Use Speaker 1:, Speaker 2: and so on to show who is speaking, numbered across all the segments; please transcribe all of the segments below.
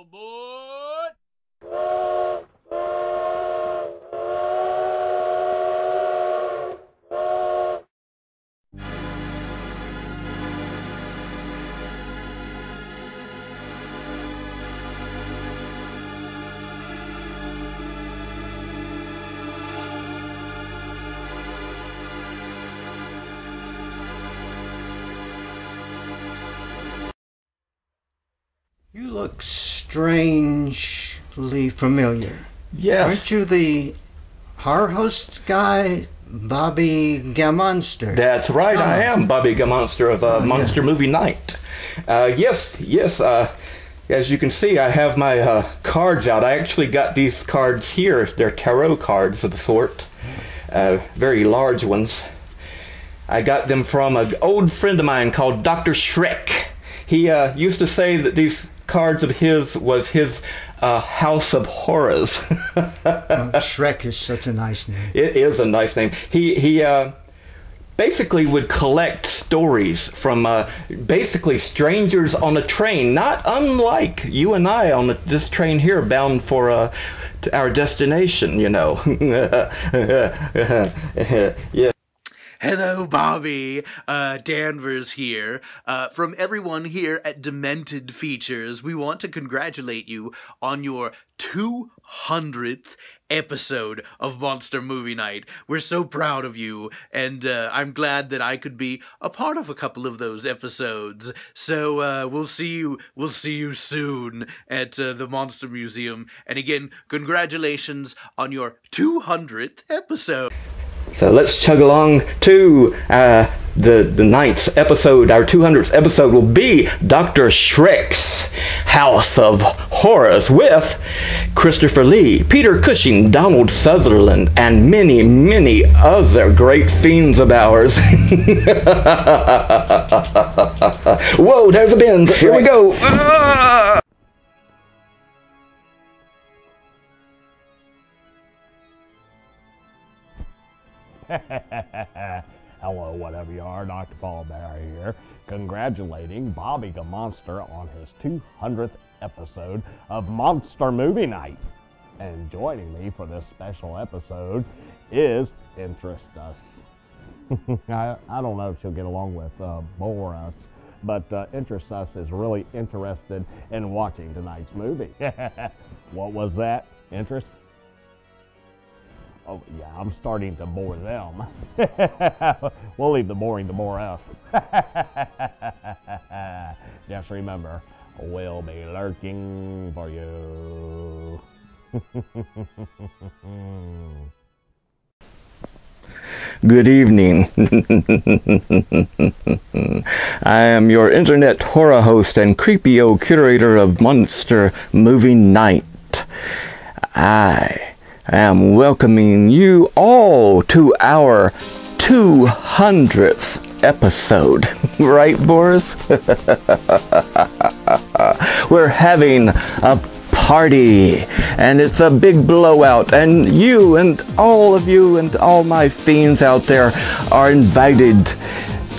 Speaker 1: boy.
Speaker 2: You look strangely familiar.
Speaker 3: Yes.
Speaker 2: Aren't you the horror host guy, Bobby Gammonster?
Speaker 3: That's right, I am Bobby Gammonster of Monster Movie Night. Yes, as you can see, I have my cards out. I actually got these cards here. They're tarot cards of the sort, very large ones. I got them from an old friend of mine called Dr. Schreck. He used to say that these cards of his was his house of horrors.
Speaker 2: Schreck is such a nice name.
Speaker 3: It is a nice name. He basically would collect stories from basically strangers on a train, not unlike you and I on this train here bound for to our destination, you know. Yeah.
Speaker 1: Hello, Bobby. Danvers here. From everyone here at Demented Features, we want to congratulate you on your 200th episode of Monster Movie Night. We're so proud of you, and I'm glad that I could be a part of a couple of those episodes. So we'll see you soon at the Monster Museum. And again, congratulations on your 200th episode.
Speaker 3: So let's chug along to the ninth episode. Our 200th episode will be Dr. Schreck's House of Horrors with Christopher Lee, Peter Cushing, Donald Sutherland, and many, many other great fiends of ours. Whoa, there's a bend. Here we go.
Speaker 4: Hello, whatever you are, Dr. Paul here, congratulating Bobby Gammonster on his 200th episode of Monster Movie Night. And joining me for this special episode is Interest Us. I don't know if she'll get along with Bore Us, but Interest Us is really interested in watching tonight's movie. What was that, Interest? Oh, yeah, I'm starting to bore them. We'll leave the boring to bore us. Just remember, we'll be lurking for you.
Speaker 3: Good evening. I am your internet horror host and creepy-o curator of Monster Movie Night. I am welcoming you all to our 200th episode. Right, Boris? We're having a party, and it's a big blowout, and you and all of you and all my fiends out there are invited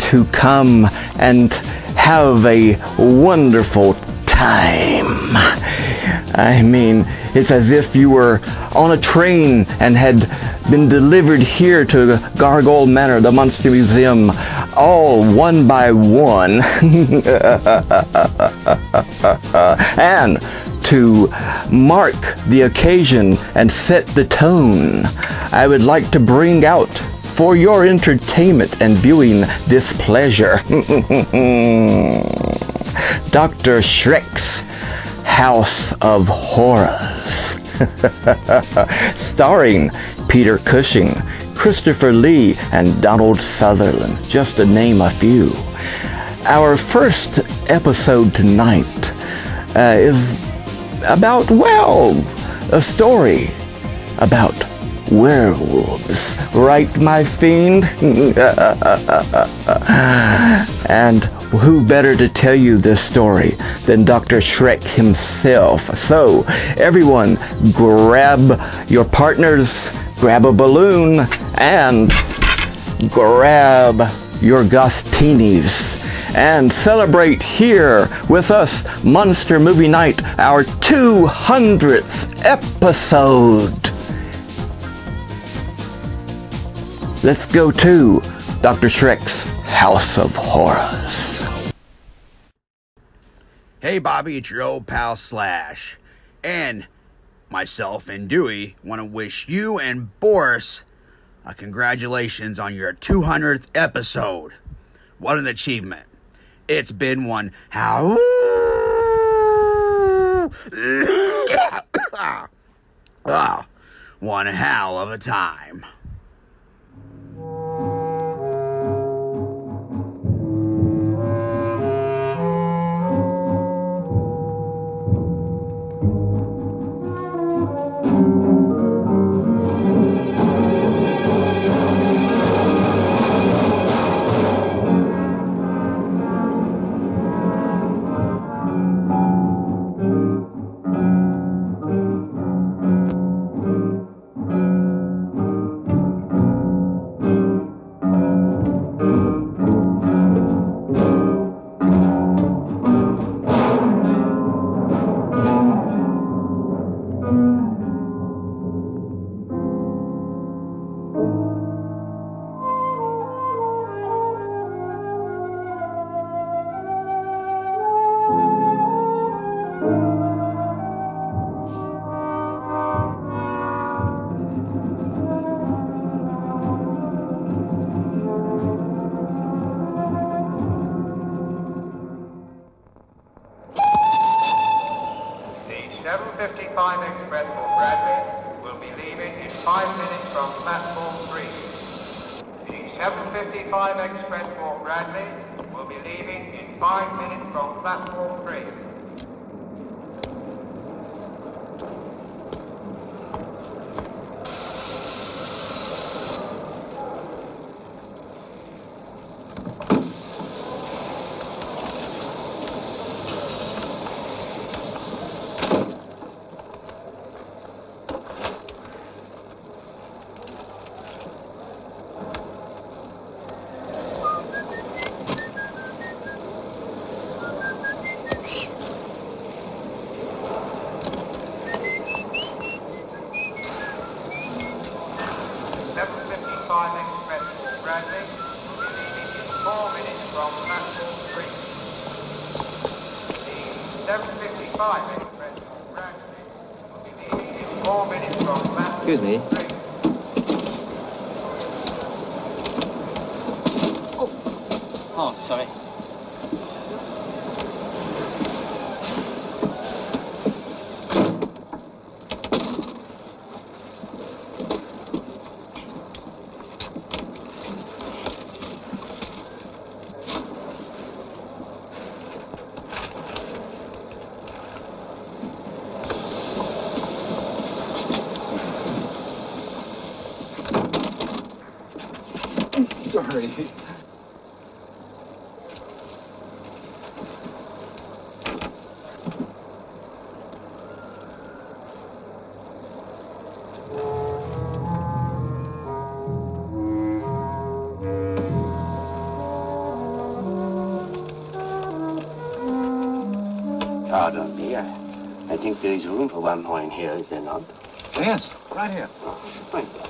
Speaker 3: to come and have a wonderful time. I mean, it's as if you were on a train and had been delivered here to Gargoyle Manor, the Monster Museum, all one by one. And to mark the occasion and set the tone, I would like to bring out for your entertainment and viewing displeasure Dr. Schreck's House of Horrors. Starring Peter Cushing, Christopher Lee, and Donald Sutherland, just to name a few. Our first episode tonight is about, well, a story about werewolves. Right, my fiend? And who better to tell you this story than Dr. Schreck himself? So, everyone, grab your partners, grab a balloon, and grab your gostinis, and celebrate here with us Monster Movie Night, our 200th episode. Let's go to Dr. Schreck's House of Horrors.
Speaker 5: Hey Bobby, it's your old pal Slash. And myself and Dewey want to wish you and Boris congratulations on your 200th episode. What an achievement. It's been one one hell of a time.
Speaker 6: Express for Bradley will be leaving in 5 minutes from platform 3. The 7:55 Express for Bradley will be leaving in 5 minutes from platform 3.
Speaker 7: Excuse me. Oh, sorry.
Speaker 6: Sorry.
Speaker 8: Pardon me, I think there is room for one more in here, is there not?
Speaker 6: Yes, right here.
Speaker 8: Oh, thank you.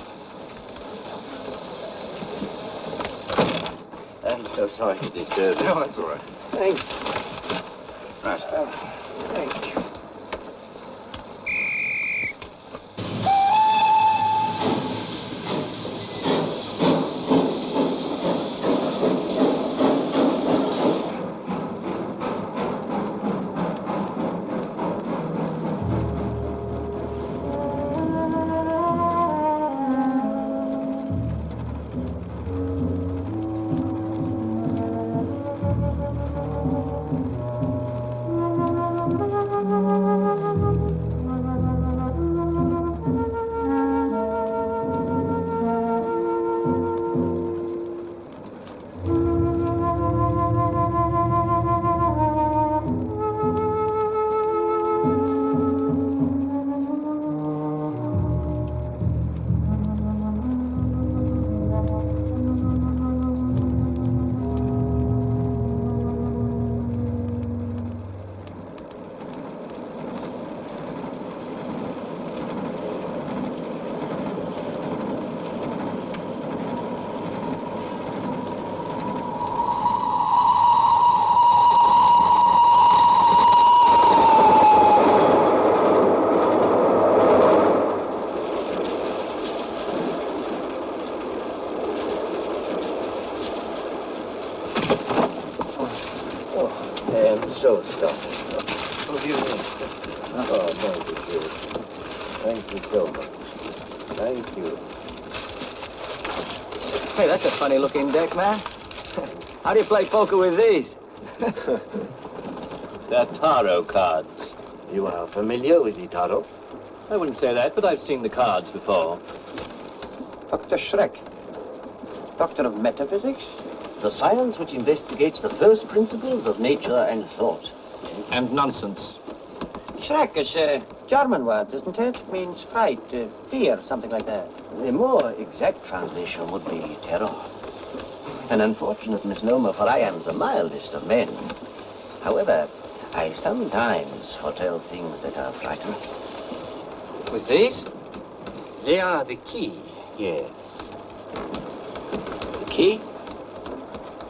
Speaker 8: I'm so sorry to disturb you.
Speaker 6: No, that's all right.
Speaker 8: Thank you.
Speaker 6: Right.
Speaker 8: Thank you. so stopping. What do you mean? Oh, thank you, Chief. Thank you so much. Thank you.
Speaker 7: Hey, that's a funny-looking deck, man. How do you play poker with these?
Speaker 8: They're tarot cards. You are familiar with the tarot?
Speaker 7: I wouldn't say that, but I've seen the cards before.
Speaker 8: Dr. Schreck. Doctor of Metaphysics? The science which investigates the first principles of nature and thought.
Speaker 7: And nonsense.
Speaker 8: Schreck is a German word, isn't it? It means fright, fear, something like that. The more exact translation would be terror. An unfortunate misnomer, for I am the mildest of men. However, I sometimes foretell things that are frightening.
Speaker 7: With these?
Speaker 8: They are the key, yes. The key?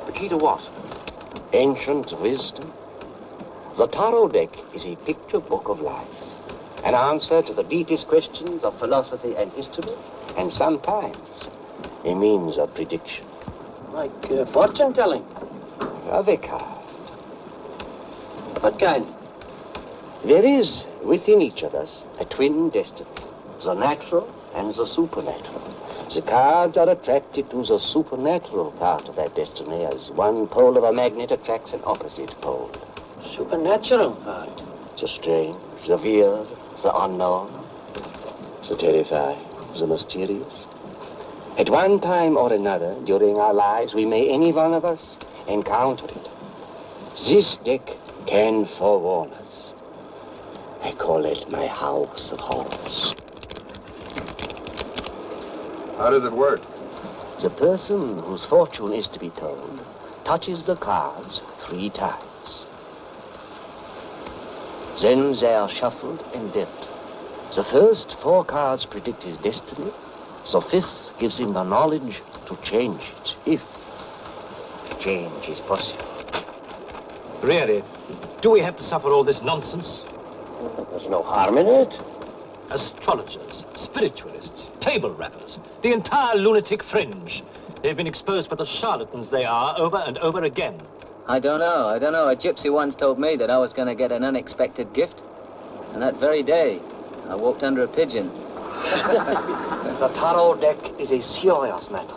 Speaker 8: The key to what? Ancient wisdom. The tarot deck is a picture book of life. An answer to the deepest questions of philosophy and history, and sometimes a means of prediction. Like fortune-telling. Other kind. What kind? There is within each of us a twin destiny, the natural and the supernatural. The cards are attracted to the supernatural part of that destiny as one pole of a magnet attracts an opposite pole. Supernatural part? The strange, the weird, the unknown, the terrifying, the mysterious. At one time or another during our lives, we may, any one of us, encounter it. This deck can forewarn us. I call it my house of horrors.
Speaker 9: How does it work?
Speaker 8: The person whose fortune is to be told touches the cards 3 times. Then they are shuffled and dealt. The first 4 cards predict his destiny. The 5th gives him the knowledge to change it, if change is possible.
Speaker 7: Really? Do we have to suffer all this nonsense?
Speaker 8: There's no harm in it.
Speaker 7: Astrologers, spiritualists, table rappers, the entire lunatic fringe. They've been exposed for the charlatans they are over and over again.
Speaker 10: I don't know. A gypsy once told me that I was going to get an unexpected gift. And that very day, I walked under a pigeon.
Speaker 8: The tarot deck is a serious matter.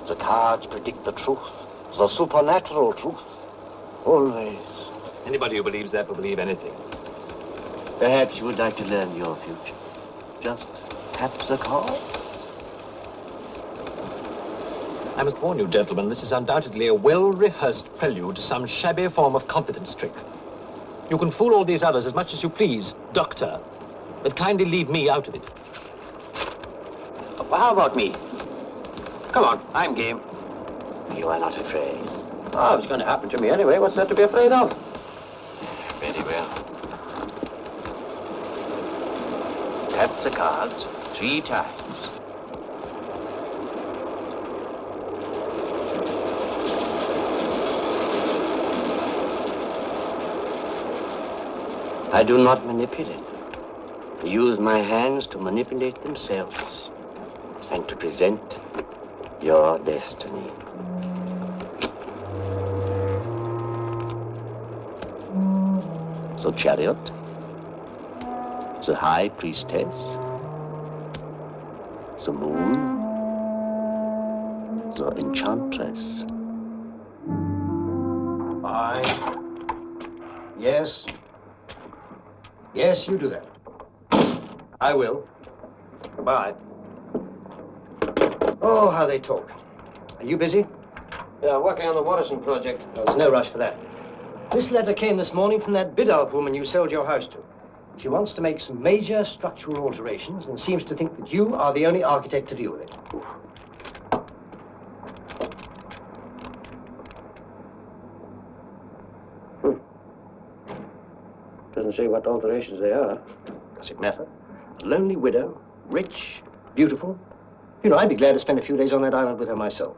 Speaker 8: The cards predict the truth, the supernatural truth. Always.
Speaker 7: Anybody who believes that will believe anything.
Speaker 8: Perhaps you would like to learn your future. Just tap the card.
Speaker 7: I must warn you, gentlemen, this is undoubtedly a well-rehearsed prelude to some shabby form of confidence trick. You can fool all these others as much as you please, Doctor, but kindly leave me out of it.
Speaker 8: Well, how about me? Come on, I'm game. You are not afraid. Oh, it's going to happen to me anyway. What's there to be afraid of? Very well. Tap the cards 3 times. I do not manipulate them. I use my hands to manipulate themselves and to present your destiny. The Chariot, the High Priestess, the Moon, the Enchantress.
Speaker 11: Yes. Yes, you do that. I will. Goodbye. Oh, how they talk. Are you busy?
Speaker 8: Yeah, working on the Watterson project.
Speaker 11: No, there's no rush for that. This letter came this morning from that Biddulph woman you sold your house to. She wants to make some major structural alterations and seems to think that you are the only architect to deal with it.
Speaker 8: Doesn't say what alterations they are.
Speaker 11: Does it matter? A lonely widow, rich, beautiful. You know, I'd be glad to spend a few days on that island with her myself.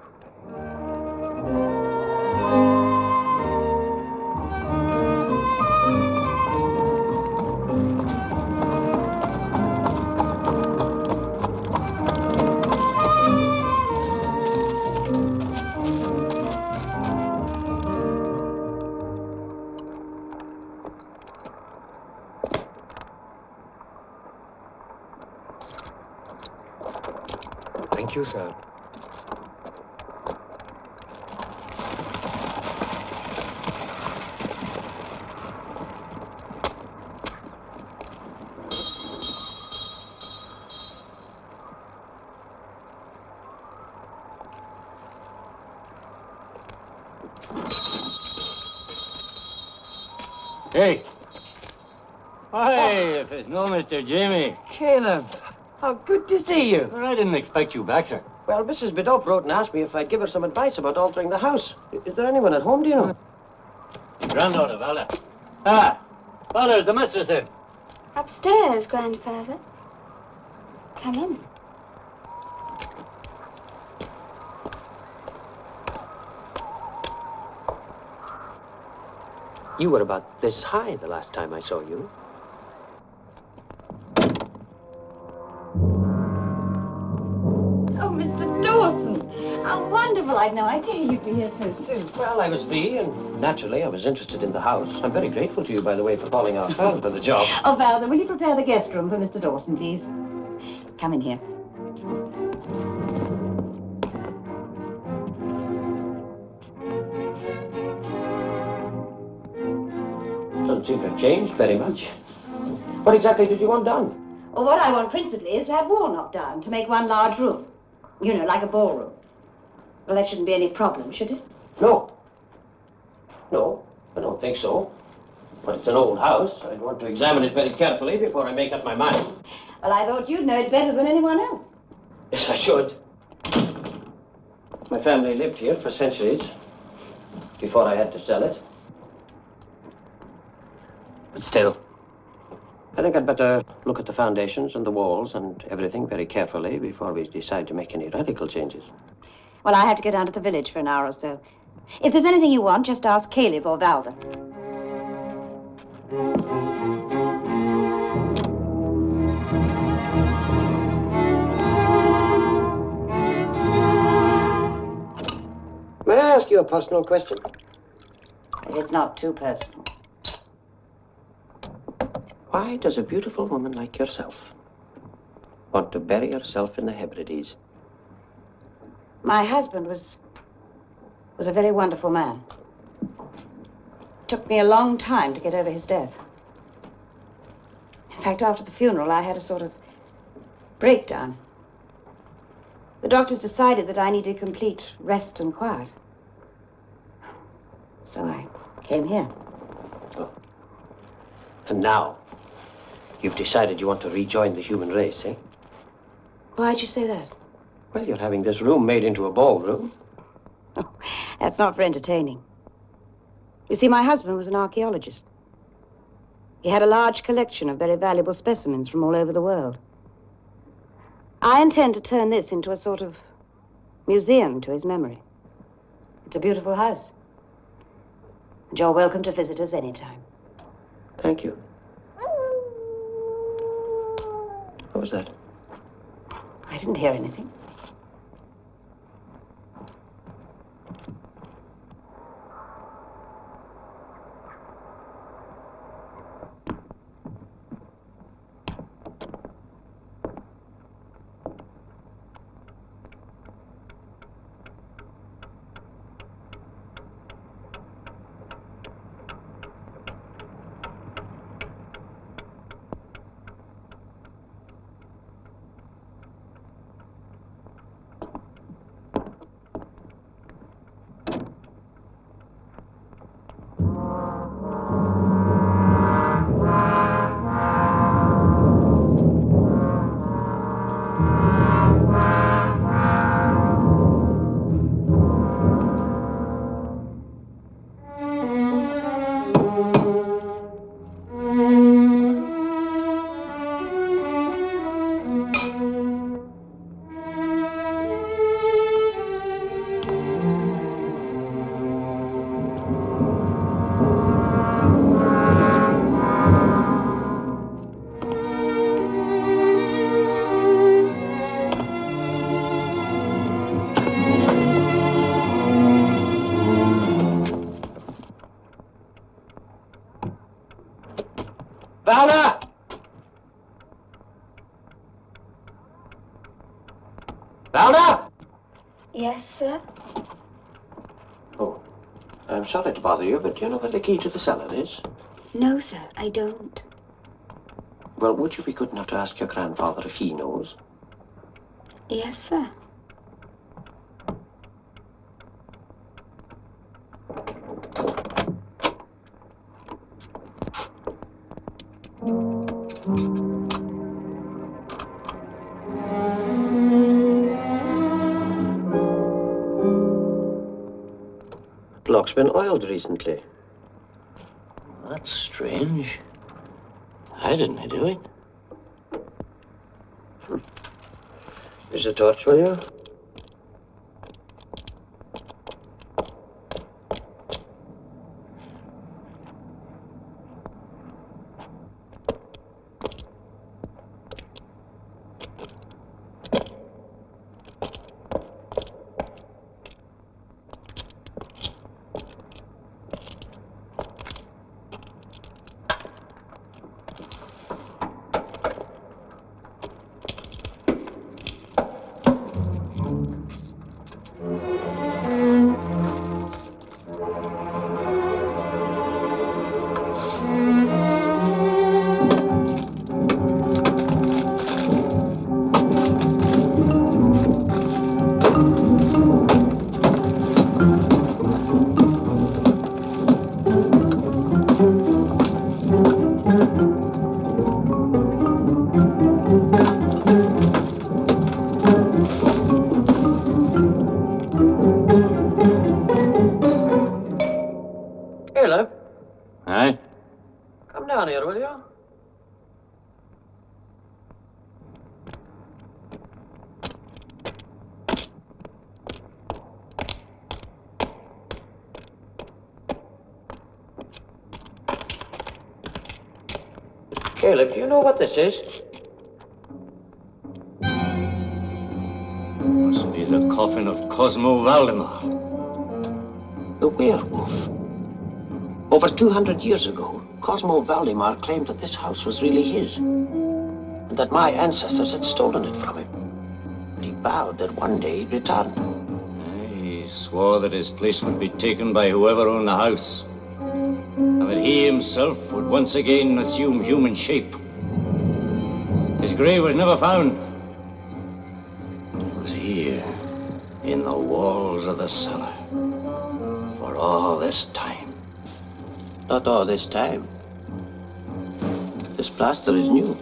Speaker 12: Thank you, sir.
Speaker 11: Hey.
Speaker 12: Hey, if it's no Mr. Jimmy.
Speaker 11: Caleb, how good to see you.
Speaker 12: I didn't expect you back, sir.
Speaker 11: Well, Mrs. Biddulph wrote and asked me if I'd give her some advice about altering the house. Is there anyone at home, do you know?
Speaker 12: Granddaughter, Valda. Ah, Valda's the mistress here.
Speaker 13: Upstairs, grandfather. Come in.
Speaker 11: You were about this high the last time I saw you.
Speaker 14: Oh, Mr. Dawson. How wonderful. I'd no idea you'd be here so soon.
Speaker 11: Well, I was free, and naturally I was interested in the house. I'm very grateful to you, by the way, for calling out Val for the job.
Speaker 14: Oh, Valda, will you prepare the guest room for Mr. Dawson, please? Come in here.
Speaker 11: Doesn't seem to have changed very much. What exactly did you want done?
Speaker 14: Well, what I want principally is to have wall knocked down to make one large room. You know, like a ballroom. Well, that shouldn't be any problem, should it?
Speaker 11: No. No, I don't think so. But it's an old house. I'd want to examine it very carefully before I make up my mind.
Speaker 14: Well, I thought you'd know it better than anyone else.
Speaker 11: Yes, I should. My family lived here for centuries before I had to sell it. But still, I think I'd better look at the foundations and the walls and everything very carefully before we decide to make any radical changes.
Speaker 14: Well, I have to go down to the village for an hour or so. If there's anything you want, just ask Caleb or Valda.
Speaker 11: May I ask you a personal question?
Speaker 14: If it's not too personal.
Speaker 11: Why does a beautiful woman like yourself want to bury herself in the Hebrides?
Speaker 14: My husband was a very wonderful man. It took me a long time to get over his death. In fact, after the funeral, I had a sort of breakdown. The doctors decided that I needed complete rest and quiet. So I came here.
Speaker 11: Oh. And now, you've decided you want to rejoin the human race, eh?
Speaker 14: Why'd you say that?
Speaker 11: Well, you're having this room made into a ballroom.
Speaker 14: Oh, that's not for entertaining. You see, my husband was an archaeologist. He had a large collection of very valuable specimens from all over the world. I intend to turn this into a sort of museum to his memory. It's a beautiful house. And you're welcome to visit us anytime.
Speaker 11: Thank you. What was that?
Speaker 14: I didn't hear anything.
Speaker 11: Valda! Valda!
Speaker 13: Yes, sir?
Speaker 8: Oh, I'm sorry to bother you, but do you know where the key to the cellar is?
Speaker 13: No, sir, I don't.
Speaker 8: Well, would you be good enough to ask your grandfather if he knows?
Speaker 13: Yes, sir.
Speaker 8: The lock's been oiled recently.
Speaker 15: That's strange. Why didn't I do it?
Speaker 8: Here's a torch, will you? Caleb?
Speaker 15: Aye?
Speaker 8: Come down here, will you? Caleb, do you know what this is?
Speaker 15: Must be the coffin of Cosmo Valdemar.
Speaker 8: The werewolf. Over 200 years ago, Cosmo Valdemar claimed that this house was really his, and that my ancestors had stolen it from him. And he vowed that one day he'd return.
Speaker 15: He swore that his place would be taken by whoever owned the house, and that he himself would once again assume human shape. His grave was never found. It was here, in the walls of the cellar, for all this time.
Speaker 8: Not all this time. This plaster is new.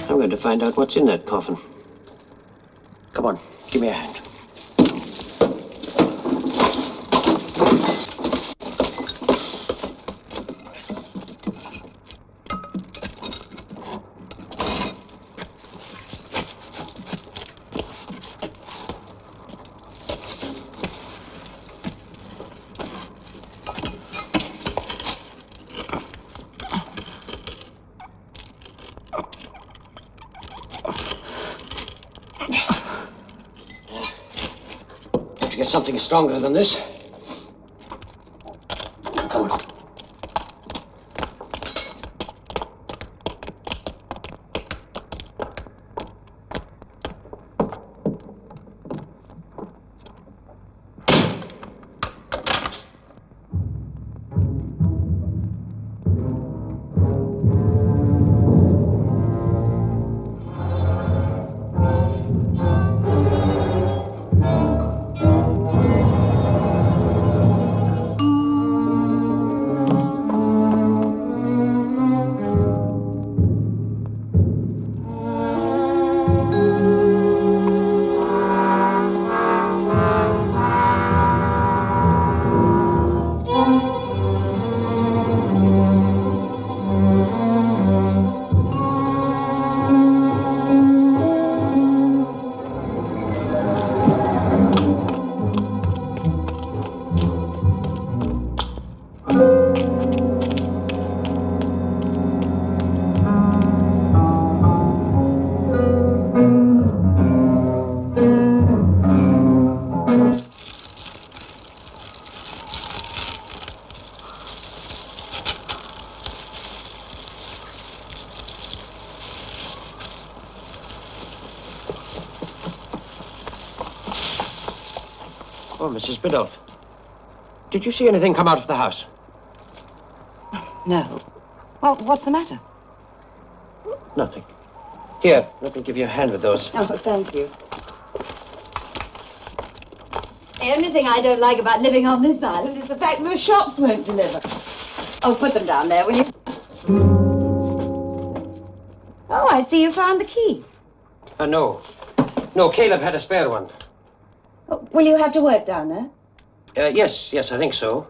Speaker 8: I'm going to find out what's in that coffin. Come on, give me a hand. To get something stronger than this. Come on.
Speaker 11: Oh, Mrs. Biddulph. Did you see anything come out of the house?
Speaker 14: No. Well, what's the matter?
Speaker 11: Nothing. Here, let me give you a hand with those.
Speaker 14: Oh, thank you. The only thing I don't like about living on this island is the fact that the shops won't deliver. Oh, put them down there, will you? Oh, I see you found the key.
Speaker 11: No. No, Caleb had a spare one.
Speaker 14: Oh, will you have to work down there?
Speaker 11: Yes, I think so.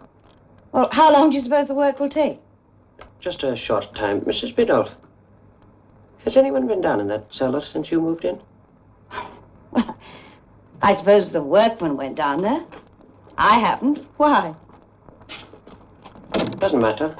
Speaker 14: Well, how long do you suppose the work will take?
Speaker 11: Just a short time. Mrs. Biddulph, has anyone been down in that cellar since you moved in?
Speaker 14: Well, I suppose the workman went down there. I haven't. Why?
Speaker 11: Doesn't matter.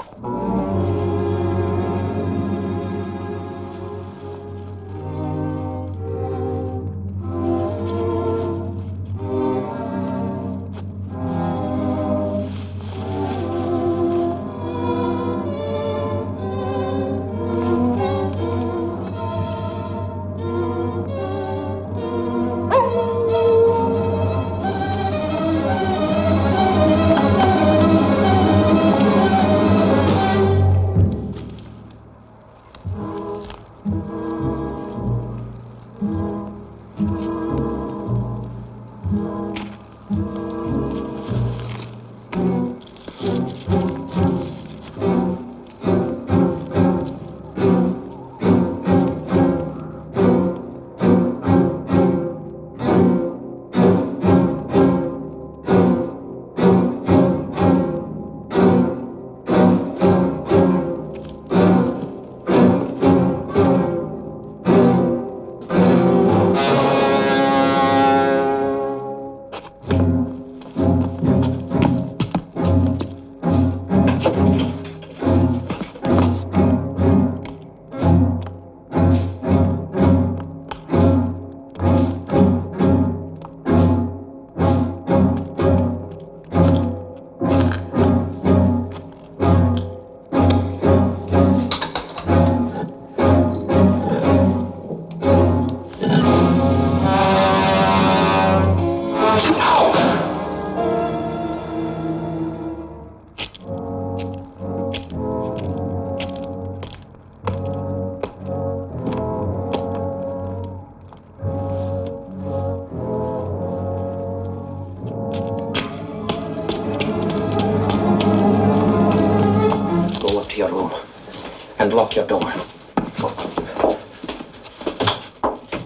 Speaker 11: Lock your door.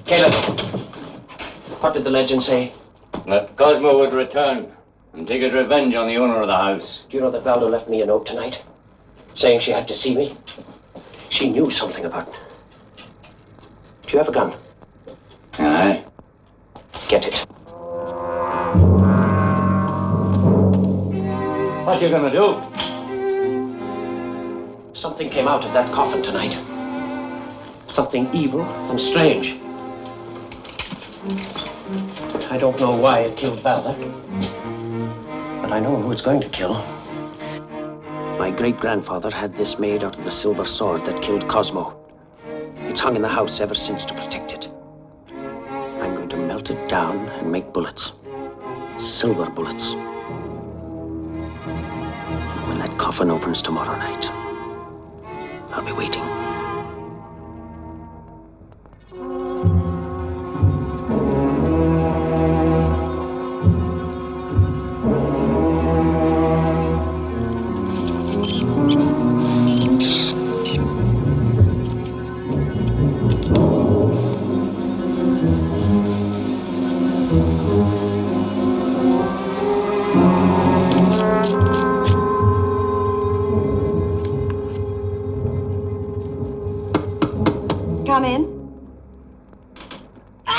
Speaker 11: Caleb, what did the legend say?
Speaker 15: That Cosmo would return and take his revenge on the owner of the house.
Speaker 11: Do you know that Valdo left me a note tonight, saying she had to see me? She knew something about it. Do you have a gun?
Speaker 15: Aye.
Speaker 11: Get it.
Speaker 15: What you gonna do?
Speaker 11: Something came out of that coffin tonight. Something evil and strange. I don't know why it killed Valda, but I know who it's going to kill. My great-grandfather had this made out of the silver sword that killed Cosmo. It's hung in the house ever since to protect it. I'm going to melt it down and make bullets. Silver bullets. When that coffin opens tomorrow night, I'll be waiting.
Speaker 14: Come in.
Speaker 11: I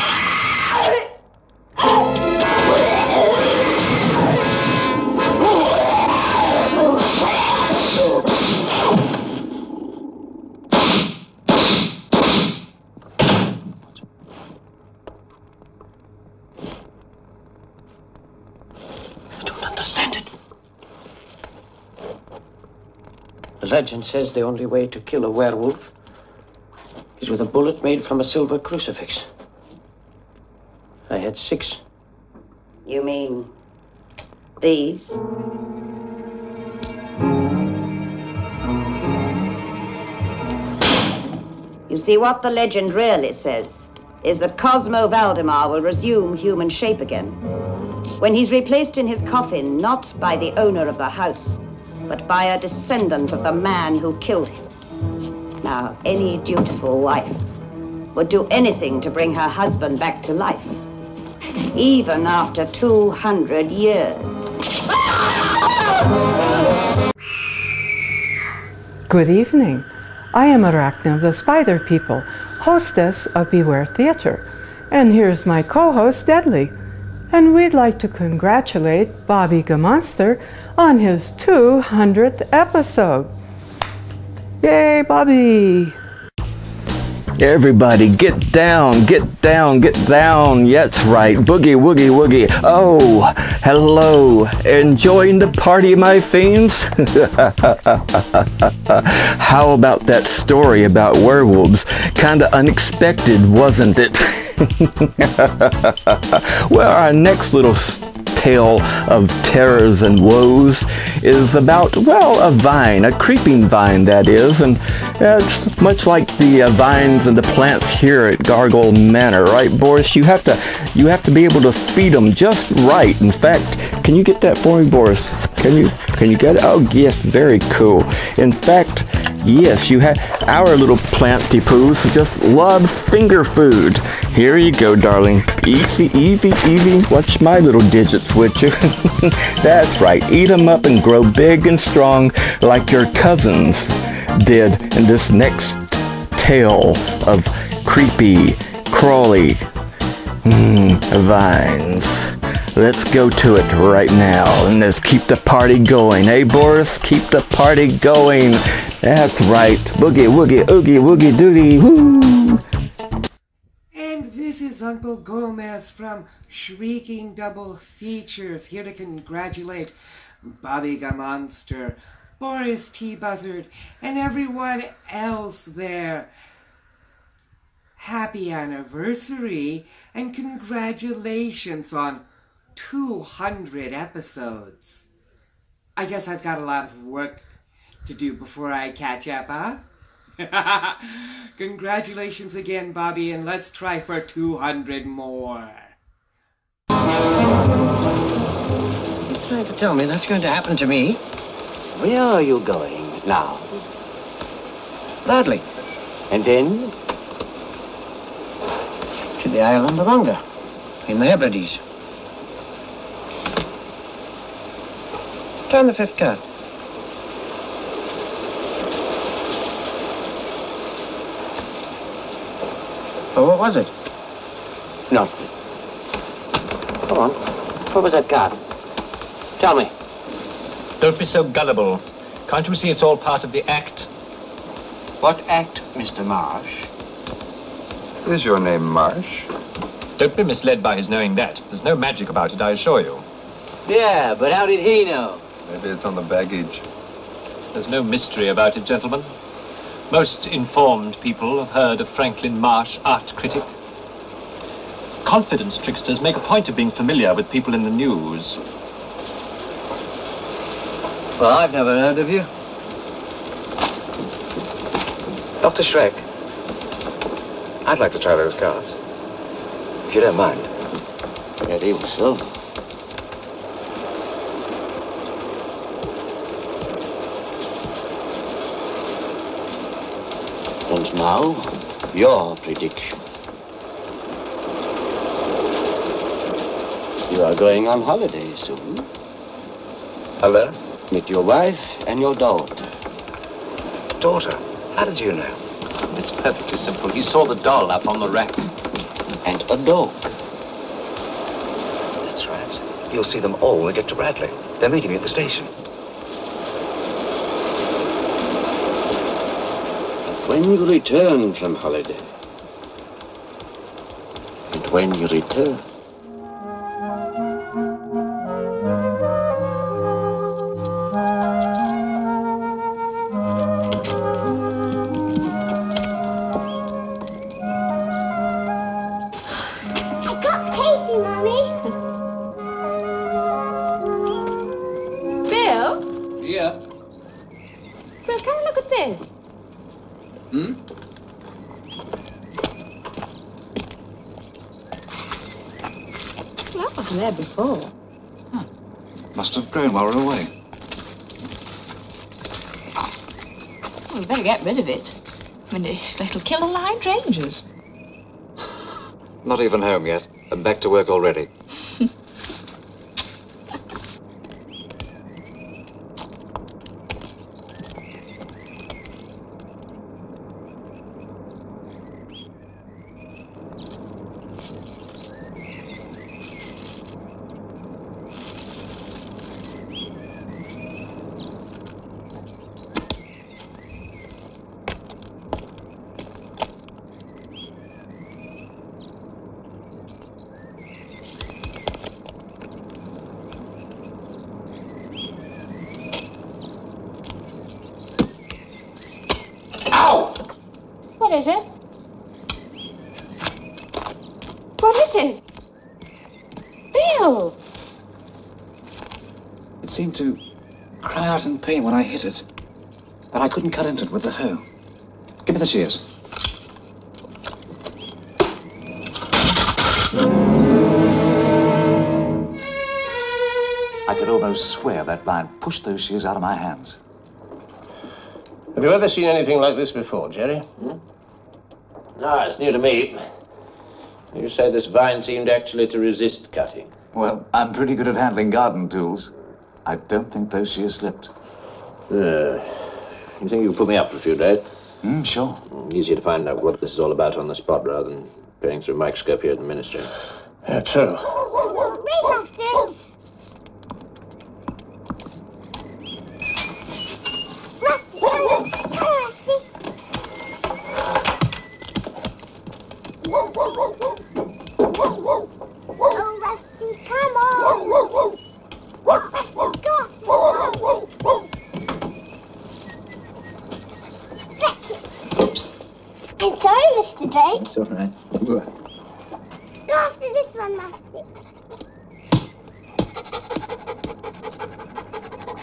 Speaker 11: don't understand it. The legend says the only way to kill a werewolf is with a bullet made from a silver crucifix. I had 6.
Speaker 14: You mean These. You see, what the legend really says is that Cosmo Valdemar will resume human shape again when he's replaced in his coffin not by the owner of the house, but by a descendant of the man who killed him. Now, any dutiful wife would do anything to bring her husband back to life, even after 200 years.
Speaker 16: Good evening. I am Arachna, the Spider People, hostess of Beware Theater. And here's my co-host, Deadly. And we'd like to congratulate Bobby Gammonster on his 200th episode. Yay, Bobby!
Speaker 3: Everybody, get down, get down, get down. Yeah, that's right. Boogie, woogie, woogie. Oh, hello. Enjoying the party, my fiends? How about that story about werewolves? Kinda unexpected, wasn't it? Well, our next little tale of terrors and woes is about, well, a vine, a creeping vine that is, and it's much like the vines and the plants here at Gargoyle Manor, right, Boris? You have to be able to feed them just right. In fact, can you get that for me, Boris? Can you get it? Oh, yes, very cool. In fact, yes, you have our little planty poos who just love finger food. Here you go, darling. Easy, easy, easy. Watch my little digits, would you? That's right. Eat them up and grow big and strong like your cousins did in this next tale of creepy, crawly vines. Let's go to it right now and let's keep the party going. Hey, Boris, keep the party going. That's right. Boogie, woogie, oogie, woogie, doogie, woo.
Speaker 17: And this is Uncle Gomez from Shrieking Double Features, here to congratulate Bobby Gammonster, Boris T. Buzzard, and everyone else there. Happy anniversary and congratulations on 200 episodes. I guess I've got a lot of work to do before I catch up, huh? Congratulations again, Bobby, and let's try for 200 more.
Speaker 11: You trying to tell me that's going to happen to me?
Speaker 8: Where are you going now?
Speaker 11: Bradley.
Speaker 8: And then?
Speaker 11: To the island of Unger, in the Hebrides. Turn the 5th card. Oh, what was it?
Speaker 8: Nothing.
Speaker 11: Come on. What was that card? Tell me.
Speaker 7: Don't be so gullible. Can't you see it's all part of the act?
Speaker 8: What act, Mr. Marsh?
Speaker 9: Is your name Marsh?
Speaker 7: Don't be misled by his knowing that. There's no magic about it, I assure you.
Speaker 10: Yeah, but how did he know?
Speaker 9: Maybe it's on the baggage.
Speaker 7: There's no mystery about it, gentlemen. Most informed people have heard of Franklin Marsh, art critic. Confidence tricksters make a point of being familiar with people in the news.
Speaker 10: Well, I've never heard of you.
Speaker 11: Dr. Schreck, I'd like to try those cards. If you don't mind.
Speaker 8: Very well. And now, your prediction. You are going on holiday soon.
Speaker 11: Hello?
Speaker 8: With your wife and your daughter.
Speaker 11: Daughter? How did you know?
Speaker 7: It's perfectly simple. He saw the doll up on the rack.
Speaker 8: And a dog.
Speaker 11: That's right. You'll see them all when we get to Bradley. They're meeting me at the station.
Speaker 8: When you return from holiday, and when you return,
Speaker 18: is.
Speaker 19: Hmm?
Speaker 18: That wasn't there before.
Speaker 19: Must have grown while we were away.
Speaker 18: Well, we better get rid of it. I mean, it'll kill all the hydrangeas.
Speaker 19: Not even home yet, and back to work already.
Speaker 18: What is it? What is it? Bill!
Speaker 19: It seemed to cry out in pain when I hit it, but I couldn't cut into it with the hoe. Give me the shears. I could almost swear that lion pushed those shears out of my hands.
Speaker 11: Have you ever seen anything like this before, Jerry?
Speaker 20: No, it's new to me. You said this vine seemed actually to resist cutting.
Speaker 19: Well, I'm pretty good at handling garden tools. I don't think those shears slipped.
Speaker 20: You think you could put me up for a few days?
Speaker 19: Sure.
Speaker 20: Easier to find out what this is all about on the spot rather than peering through a microscope here at the ministry.
Speaker 11: Yeah, true.
Speaker 21: I'm sorry, Mr. Drake.
Speaker 19: It's all right.
Speaker 21: Go after this one, Rusty.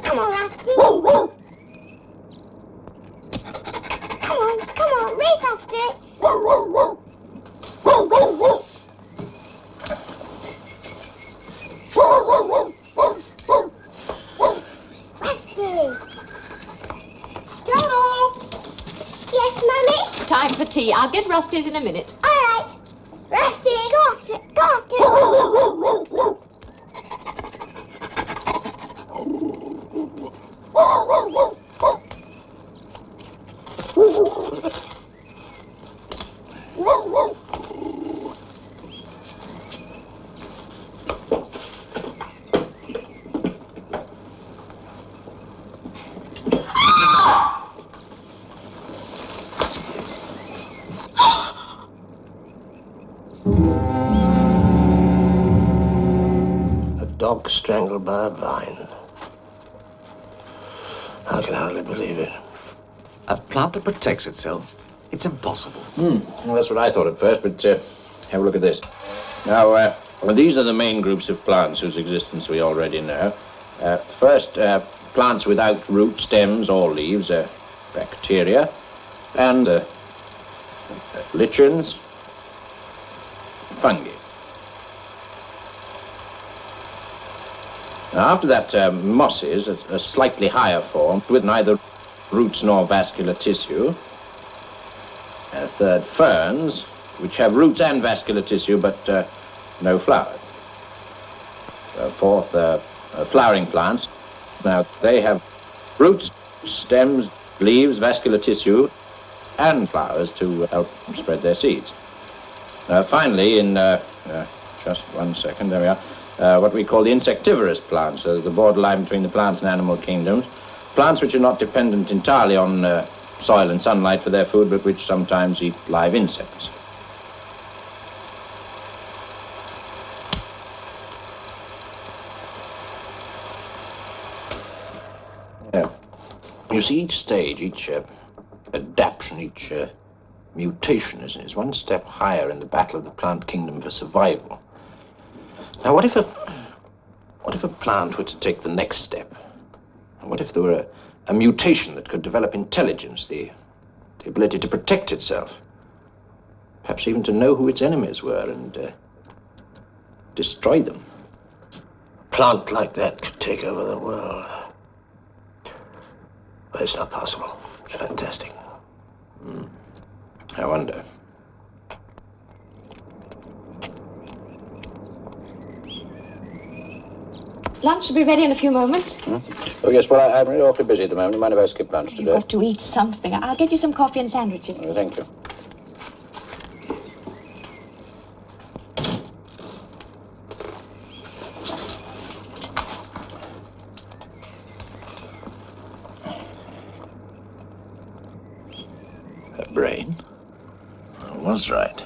Speaker 21: Come on, Rusty. Come on, race after it. Rusty.
Speaker 18: Joe!
Speaker 21: Yes, Mummy?
Speaker 18: Time for tea. I'll get Rusty's in a minute.
Speaker 21: All right. Rusty, go after it. Go after it.
Speaker 11: Dog strangled by a vine. I can hardly believe it.
Speaker 19: A plant that protects itself? It's impossible.
Speaker 20: Well, that's what I thought at first, but have a look at this. Now, well, these are the main groups of plants whose existence we already know. First, plants without root, stems, or leaves, bacteria, and lichens, fungi. Now, after that, mosses, a slightly higher form, with neither roots nor vascular tissue. Third, ferns, which have roots and vascular tissue, but no flowers. Fourth, flowering plants. Now, they have roots, stems, leaves, vascular tissue, and flowers to help spread their seeds. Finally, in just 1 second, there we are. What we call the insectivorous plants, the borderline between the plant and animal kingdoms. Plants which are not dependent entirely on soil and sunlight for their food, but which sometimes eat live insects. You see, each stage, each adaptation, each mutation is one step higher in the battle of the plant kingdom for survival. Now, what if a plant were to take the next step? What if there were a mutation that could develop intelligence, the ability to protect itself. Perhaps even to know who its enemies were and destroy them.
Speaker 11: A plant like that could take over the world. But it's not possible. It's fantastic.
Speaker 20: I wonder.
Speaker 18: Lunch will be ready in a few moments.
Speaker 20: Oh, yes, well, I'm really awfully busy at the moment. Do you mind if I skip lunch today?
Speaker 18: You've got to eat something. I'll get you some coffee and sandwiches.
Speaker 20: Oh, thank you. Her brain? I was right.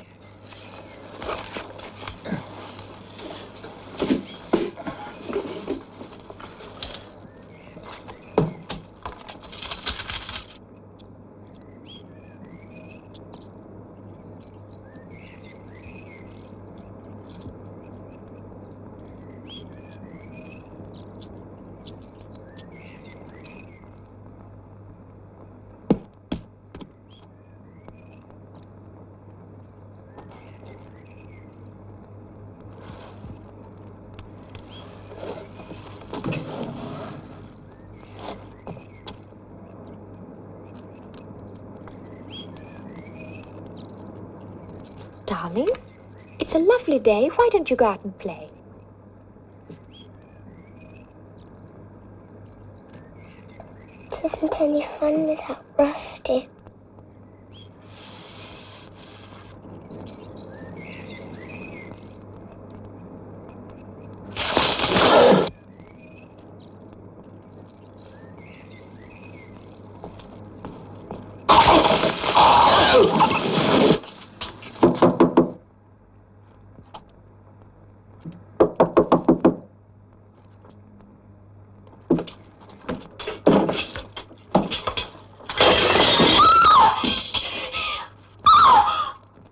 Speaker 21: Darling, it's a lovely day. Why don't you go out and play? It isn't any fun without Rusty.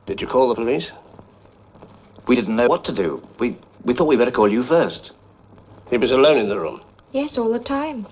Speaker 11: Did you call the police? We didn't know what to do. We thought we'd better call you first. He was alone in the room.
Speaker 18: Yes, all the time.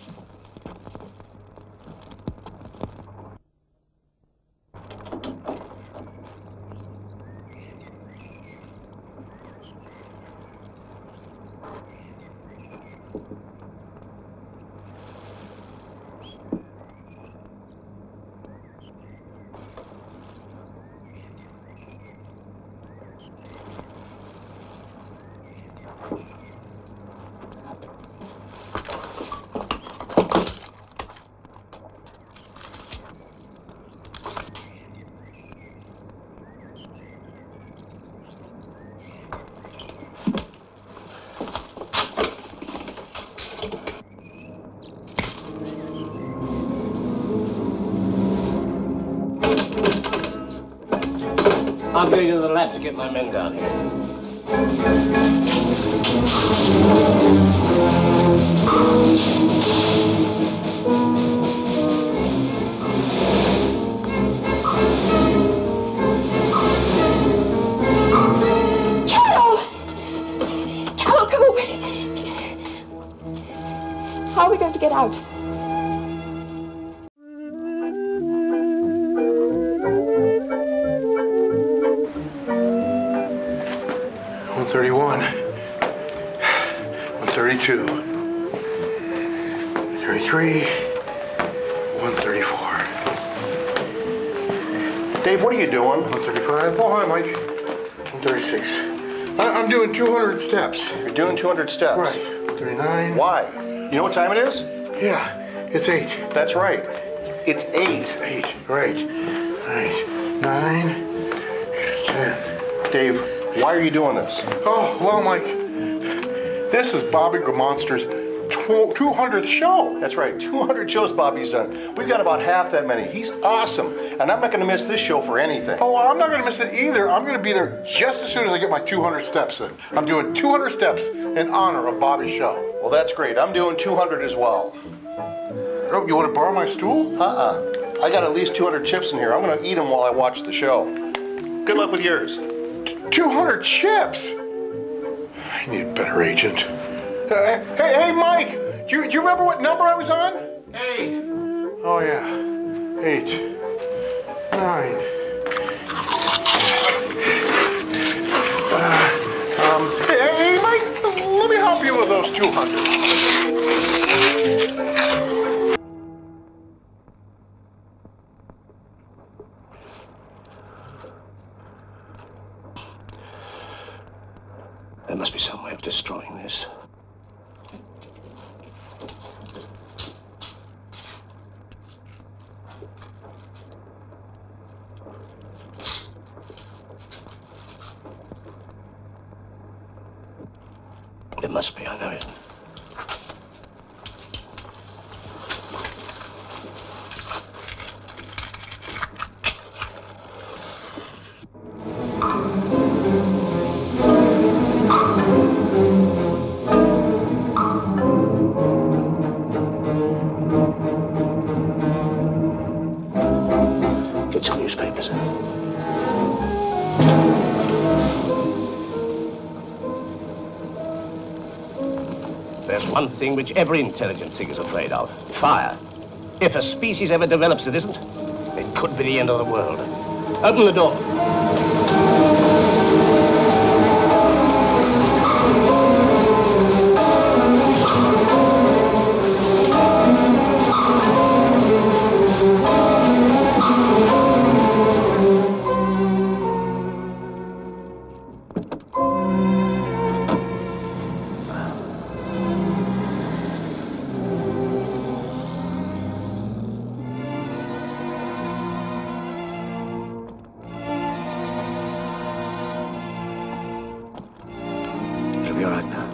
Speaker 11: I'm going to the lab to get my men down here.
Speaker 18: Carol! Carol, come away! How are we going to get out?
Speaker 2: 131, 132, 33, 134.
Speaker 22: Dave, what are you doing?
Speaker 2: 135. Oh, hi, Mike. 136. I'm doing 200 steps.
Speaker 22: You're doing 200 steps?
Speaker 2: Right. 139.
Speaker 22: Why? You know what time it is?
Speaker 2: Yeah, it's 8.
Speaker 22: That's right. It's 8.
Speaker 2: 8, right. All right. 9, 10.
Speaker 22: Dave, why are you doing this?
Speaker 2: Oh, well, Mike, this is Bobby Gammonster's 200th show.
Speaker 22: That's right, 200 shows Bobby's done. We've got about half that many. He's awesome, and I'm not going to miss this show for anything.
Speaker 2: Oh, I'm not going to miss it either. I'm going to be there just as soon as I get my 200 steps in. I'm doing 200 steps in honor of Bobby's show.
Speaker 22: Well, that's great. I'm doing 200 as well.
Speaker 2: Oh, you want to borrow my stool?
Speaker 22: I got at least 200 chips in here. I'm going to eat them while I watch the show. Good luck with yours.
Speaker 2: 200 chips? I need a better agent. Hey, Mike! Do you remember what number I was on?
Speaker 5: 8.
Speaker 2: Oh yeah. 8, 9. Hey, Mike, let me help you with those 200.
Speaker 11: There must be some way of destroying this. It must be, I know it. Get some newspapers. There's one thing which every intelligent thing is afraid of. Fire. If a species ever develops that isn't, it could be the end of the world. Open the door. It'll be all right now.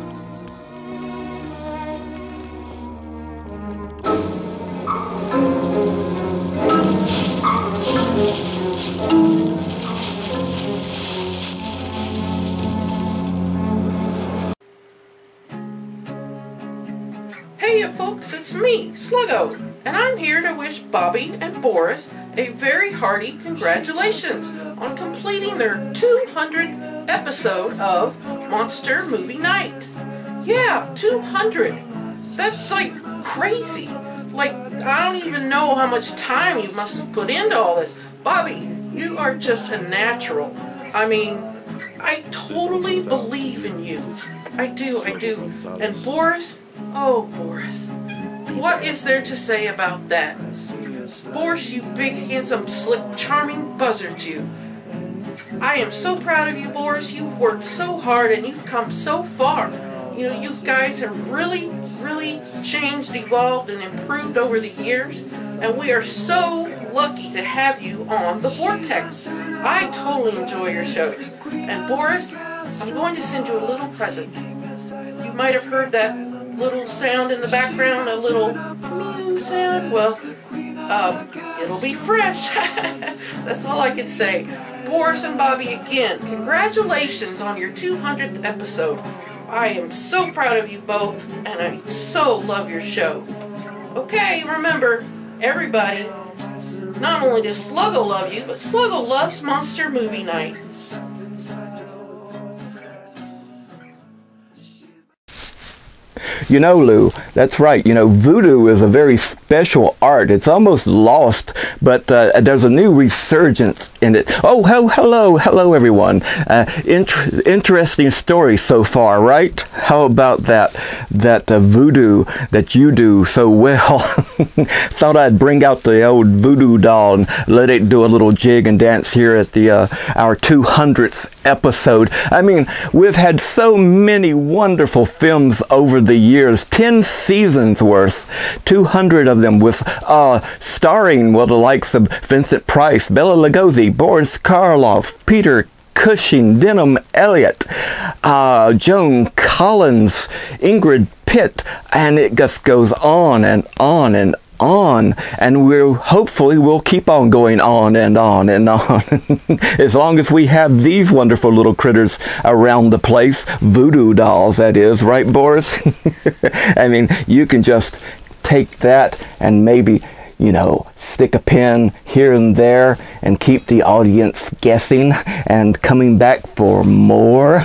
Speaker 1: Hey folks, it's me, Sluggo, and I'm here to wish Bobby and Boris a very hearty congratulations on completing their 200th episode of Monster Movie Night. Yeah, 200. That's like crazy. Like, I don't even know how much time you must have put into all this. Bobby, you are just a natural. I mean, I totally believe in you. I do. And Boris, oh Boris, what is there to say about that? Boris, you big, handsome, slick, charming buzzard, you. I am so proud of you, Boris. You've worked so hard and you've come so far. You know, you guys have really changed, evolved, and improved over the years. And we are so lucky to have you on the Vortex. I totally enjoy your shows. And Boris, I'm going to send you a little present. You might have heard that little sound in the background, a little mew sound. Well, it'll be fresh. That's all I can say. Boris and Bobby, again, congratulations on your 200th episode. I am so proud of you both, and I so love your show. Okay, remember, everybody, not only does Sluggo love you, but Sluggo loves Monster Movie Night.
Speaker 3: You know, Lou, that's right. You know, voodoo is a very special art. It's almost lost, but there's a new resurgence in it. Oh, hello, everyone. Interesting story so far, right? How about that voodoo that you do so well? Thought I'd bring out the old voodoo doll and let it do a little jig and dance here at the our 200th episode. I mean, we've had so many wonderful films over the years, 10 seasons worth, 200 of them with starring the likes of Vincent Price, Bela Lugosi, Boris Karloff, Peter Cushing, Denham Elliott, Joan Collins, Ingrid Pitt, and it just goes on and on and on, and hopefully we'll keep on going on and on and on as long as we have these wonderful little critters around the place, voodoo dolls, that is, right, Boris? I mean, you can just take that and maybe, you know, stick a pin here and there and keep the audience guessing and coming back for more.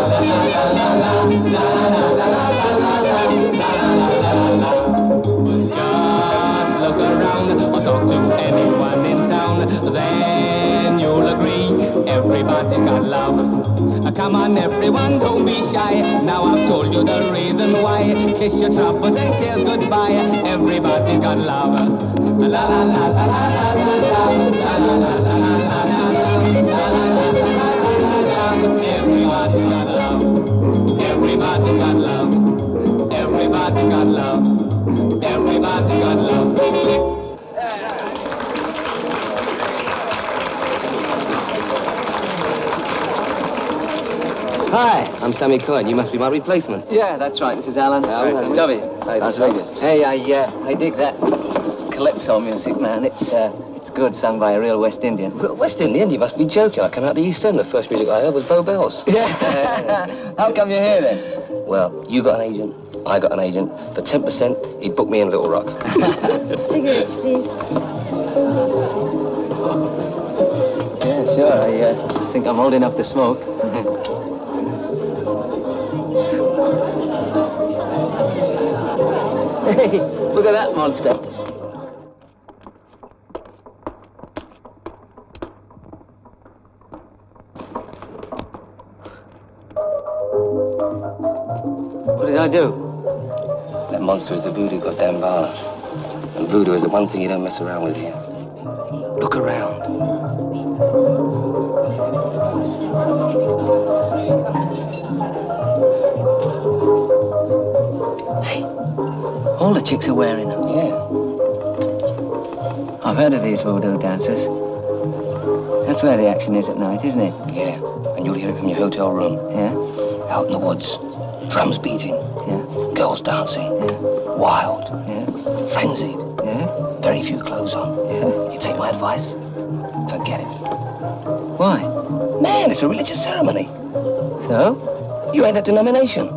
Speaker 6: Just look around or talk to anyone in town, then you'll agree everybody's got love. Come on everyone, don't be shy. Now I've told you the reason why. Kiss your troubles and cares goodbye. Everybody's got love. La la la la la la la la la la la la la. Everybody's got love. Everybody's got love. Everybody's got love. Everybody's got love.
Speaker 12: Hi, I'm Sammy Coyne. You must be my replacement.
Speaker 10: Yeah, that's right. This is Alan.
Speaker 12: Tommy.
Speaker 10: Hey, I dig that calypso music, man. It's good, sung by a real West Indian.
Speaker 12: West Indian? You must be joking. I came out the East End. The first music I heard was Bow Bells.
Speaker 10: Yeah. How come you're here, then?
Speaker 12: Well, you got an agent. I got an agent. For 10%, he'd book me in Little Rock.
Speaker 21: Cigarettes, please.
Speaker 10: Yeah, sure. I think I'm old enough to smoke. Hey, look at that monster.
Speaker 12: What did I do? That monster is the voodoo goddamn Bala. And voodoo is the one thing you don't mess around with here. Look around.
Speaker 10: Hey, all the chicks are wearing them.
Speaker 12: Yeah.
Speaker 10: I've heard of these voodoo dances. That's where the action is at night, isn't it?
Speaker 12: Yeah. And you'll hear it from your hotel room.
Speaker 10: Yeah?
Speaker 12: Out in the woods. Drums beating.
Speaker 10: Yeah.
Speaker 12: Girls dancing.
Speaker 10: Yeah.
Speaker 12: Wild.
Speaker 10: Yeah.
Speaker 12: Frenzied.
Speaker 10: Yeah?
Speaker 12: Very few clothes on.
Speaker 10: Yeah.
Speaker 12: You take my advice? Forget it.
Speaker 10: Why?
Speaker 12: Man, it's a religious ceremony.
Speaker 10: So?
Speaker 12: You ain't that denomination.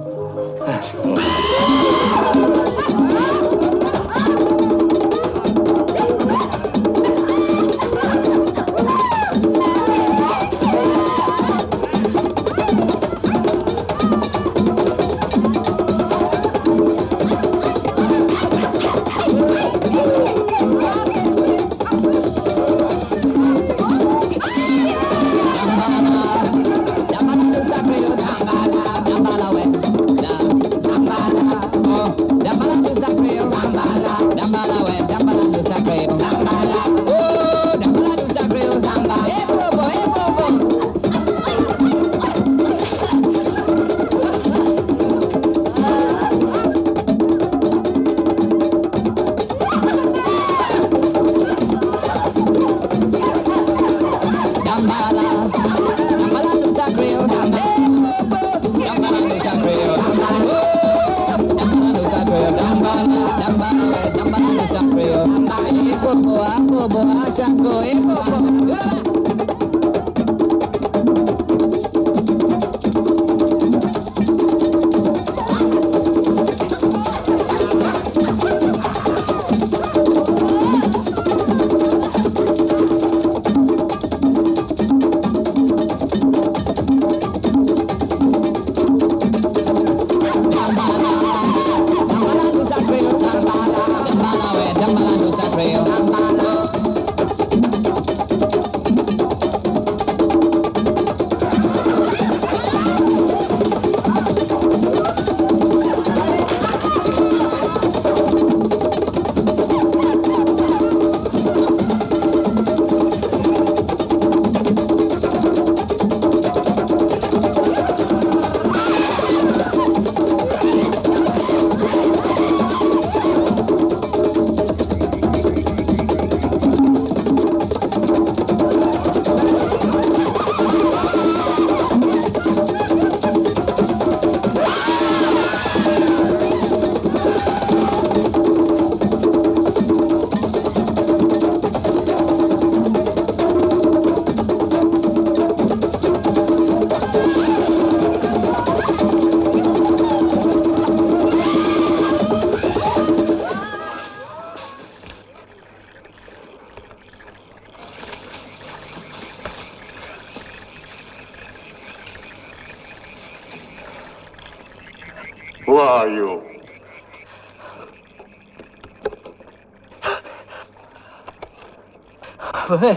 Speaker 13: Who are you?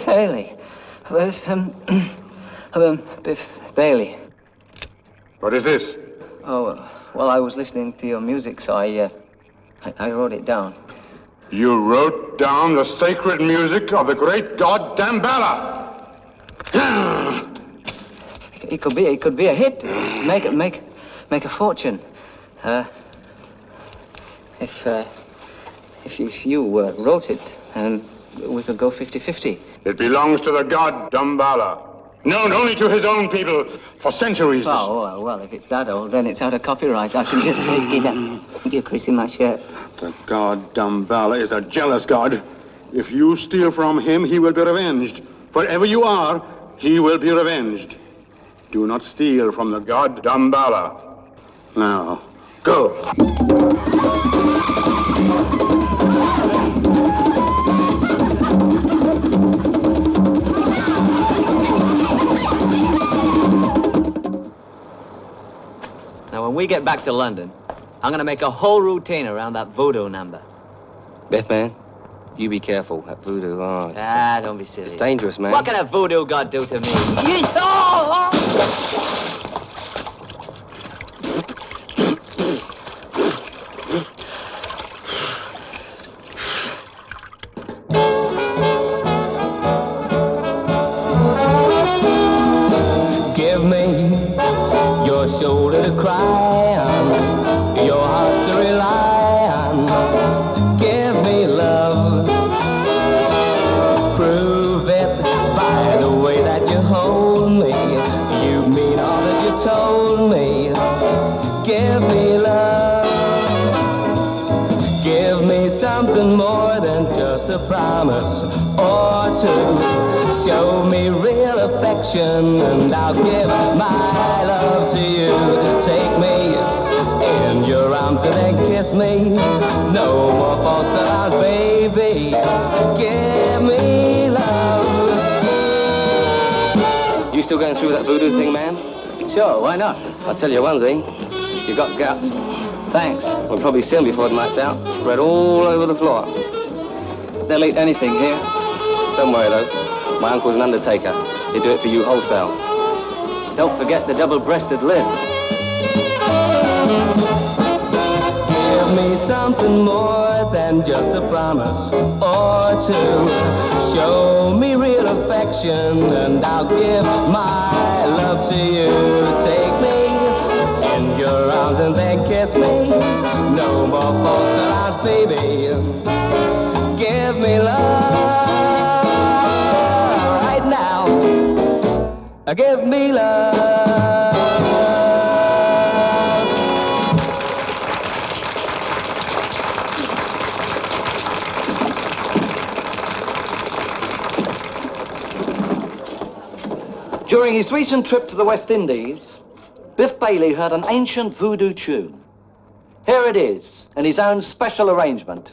Speaker 12: Bailey. Where's, Biff Bailey.
Speaker 13: What is this?
Speaker 12: Oh, well, I was listening to your music, so I wrote it down.
Speaker 13: You wrote down the sacred music of the great god Damballa.
Speaker 12: It could be a hit. Make a fortune. If you wrote it, we could go 50-50.
Speaker 13: It belongs to the god Damballa, known only to his own people for centuries.
Speaker 12: Oh, well, if it's that old, then it's out of copyright. I can just take it up. You're creasing my shirt.
Speaker 13: The god Damballa is a jealous god. If you steal from him, he will be revenged. Wherever you are, he will be revenged. Do not steal from the god Damballa. Now, go.
Speaker 12: Now, when we get back to London, I'm gonna make a whole routine around that voodoo number.
Speaker 11: Biff, man, you be careful. That voodoo,
Speaker 12: Don't be silly.
Speaker 11: It's dangerous, man.
Speaker 12: What can a voodoo god do to me?
Speaker 6: Give me your shoulder to cry on, your heart to rely on. Give me love. Prove it by the way that you hold me. You mean all that you told me. Give me love. Give me something more than just a promise or two. Show me real affection and I'll give my love to you. Take me in your arms and then kiss me. No more false alarms, baby. Give me love.
Speaker 11: You still going through that voodoo thing, man?
Speaker 12: Sure, why not?
Speaker 11: I'll tell you one thing. You got guts.
Speaker 12: Thanks.
Speaker 11: We'll probably soon before the night's out. Spread all over the floor.
Speaker 12: They'll eat anything here.
Speaker 11: Don't worry, though. My uncle's an undertaker. He'll do it for you wholesale.
Speaker 12: Don't forget the double-breasted lid.
Speaker 6: Give me something more than just a promise or two. Show me real affection and I'll give my love to you. Take me in your arms and then kiss me. No more false alarms, baby. Give me love right now. Give me love.
Speaker 15: During his recent trip to the West Indies, Biff Bailey heard an ancient voodoo tune. Here it is, in his own special arrangement.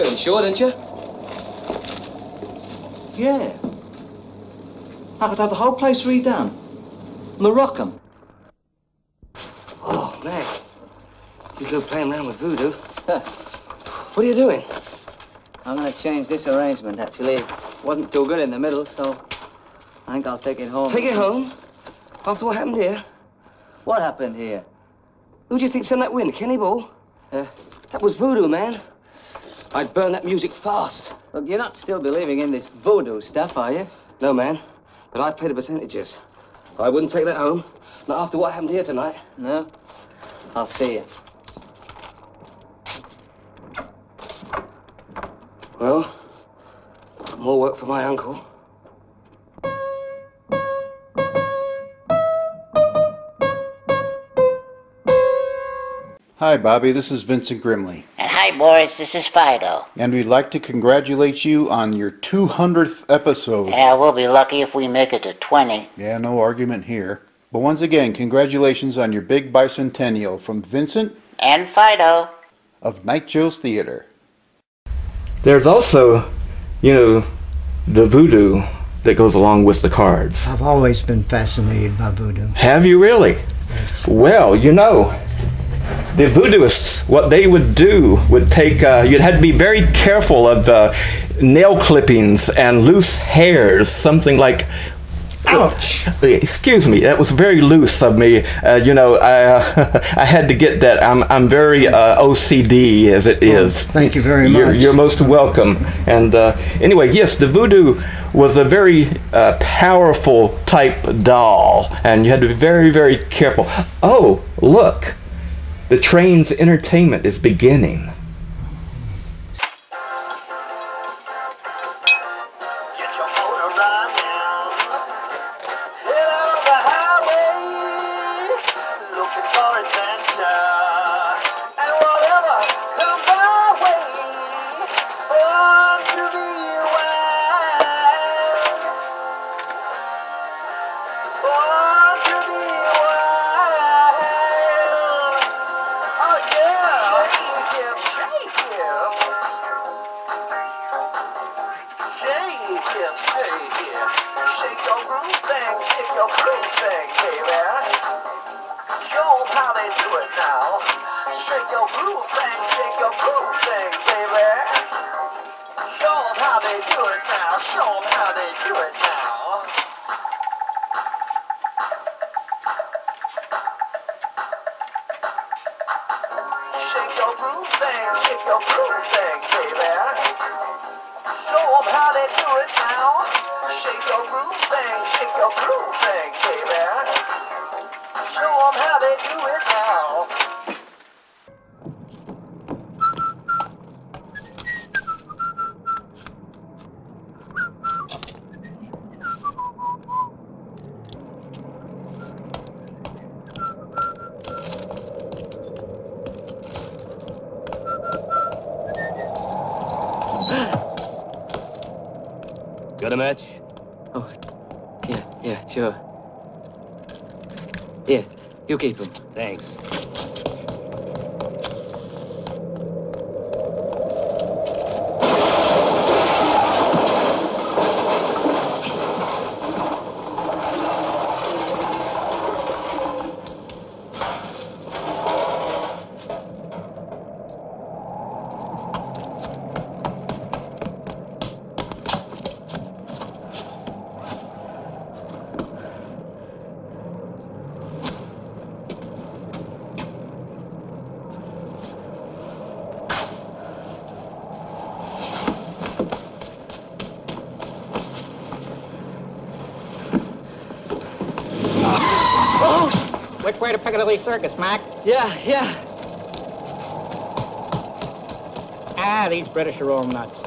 Speaker 12: You're insured, aren't you?
Speaker 15: Yeah. I could have the whole place redone. Moroccan.
Speaker 12: Oh, Mac. You go playing around with voodoo. What are you doing?
Speaker 11: I'm going to change this arrangement, actually. It wasn't too good in the middle, so I think I'll take it home.
Speaker 12: Take it home? After what happened here?
Speaker 11: What happened here?
Speaker 12: Who do you think sent that wind? Kenny Ball? That was voodoo, man. I'd burn that music fast.
Speaker 11: Look, you're not still believing in this voodoo stuff, are you?
Speaker 12: No, man. But I pay the percentages. I wouldn't take that home. Not after what happened here tonight.
Speaker 11: No? I'll see you.
Speaker 12: Well, more work for my uncle.
Speaker 2: Hi, Bobby. This is Vincent Grimley.
Speaker 14: And hi, Boris. This is Fido.
Speaker 2: And we'd like to congratulate you on your 200th episode.
Speaker 14: Yeah, we'll be lucky if we make it to 20.
Speaker 2: Yeah, no argument here. But once again, congratulations on your big bicentennial from Vincent
Speaker 14: and Fido
Speaker 2: of Night Joe's Theater.
Speaker 3: There's also, the voodoo that goes along with the cards.
Speaker 16: I've always been fascinated by voodoo.
Speaker 3: Have you really?
Speaker 16: Yes.
Speaker 3: Well, the voodooists, what they would do would take, you'd have to be very careful of nail clippings and loose hairs, something like...
Speaker 16: Ouch!
Speaker 3: Excuse me, that was very loose of me. I had to get that. I'm very OCD as it is.
Speaker 16: Thank you very much.
Speaker 3: You're most welcome. And anyway, yes, the voodoo was a very powerful type doll, and you had to be very, very careful. Oh, look, the train's entertainment is beginning.
Speaker 12: Got a match?
Speaker 11: Oh, yeah, sure. Here, you keep them.
Speaker 12: Thanks.
Speaker 10: Which way to Piccadilly Circus, Mac?
Speaker 15: Yeah.
Speaker 10: Ah, these British are all nuts.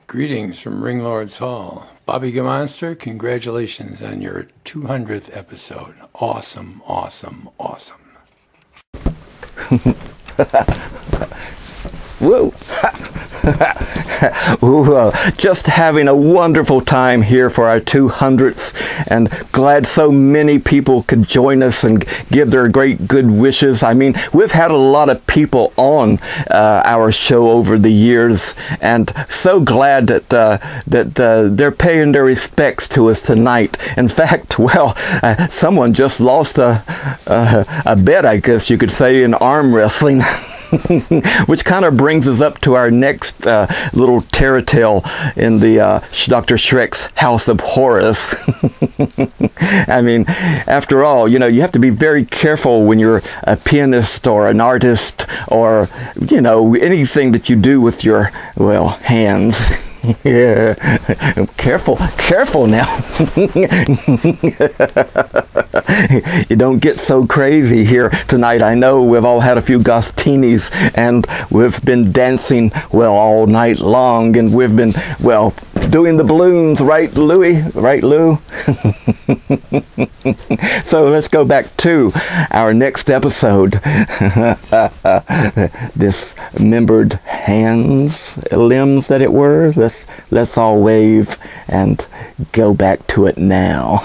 Speaker 9: Greetings from Ringlord's Hall. Bobby Gammonster, congratulations on your 200th episode. Awesome, awesome, awesome.
Speaker 3: Whoa! Ooh, just having a wonderful time here for our 200th, and glad so many people could join us and give their great good wishes. I mean, we've had a lot of people on our show over the years, and so glad that they're paying their respects to us tonight. In fact, well, someone just lost a bet, I guess you could say, in arm wrestling. Which kind of brings us up to our next little tale in the Dr. Schreck's House of Horrors. I mean, after all, you know, you have to be very careful when you're a pianist or an artist or, you know, anything that you do with your, well, hands. Yeah, careful now. You don't get so crazy here tonight. I know we've all had a few gostinis and we've been dancing, well, all night long, and we've been, well, doing the balloons, right, Louie? Right, Lou? So let's go back to our next episode. Dismembered hands, limbs that it were. Let's all wave and go back to it now.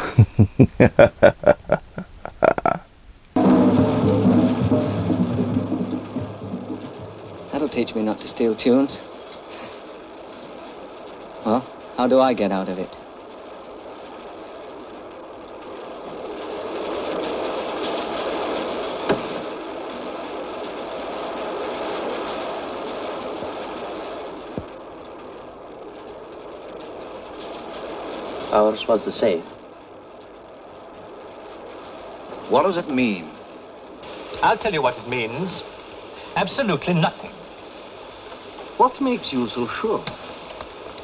Speaker 11: That'll teach me not to steal tunes. Well, how do I get out of it?
Speaker 7: Ours was the same.
Speaker 19: What does it mean?
Speaker 7: I'll tell you what it means. Absolutely nothing.
Speaker 19: What makes you so sure?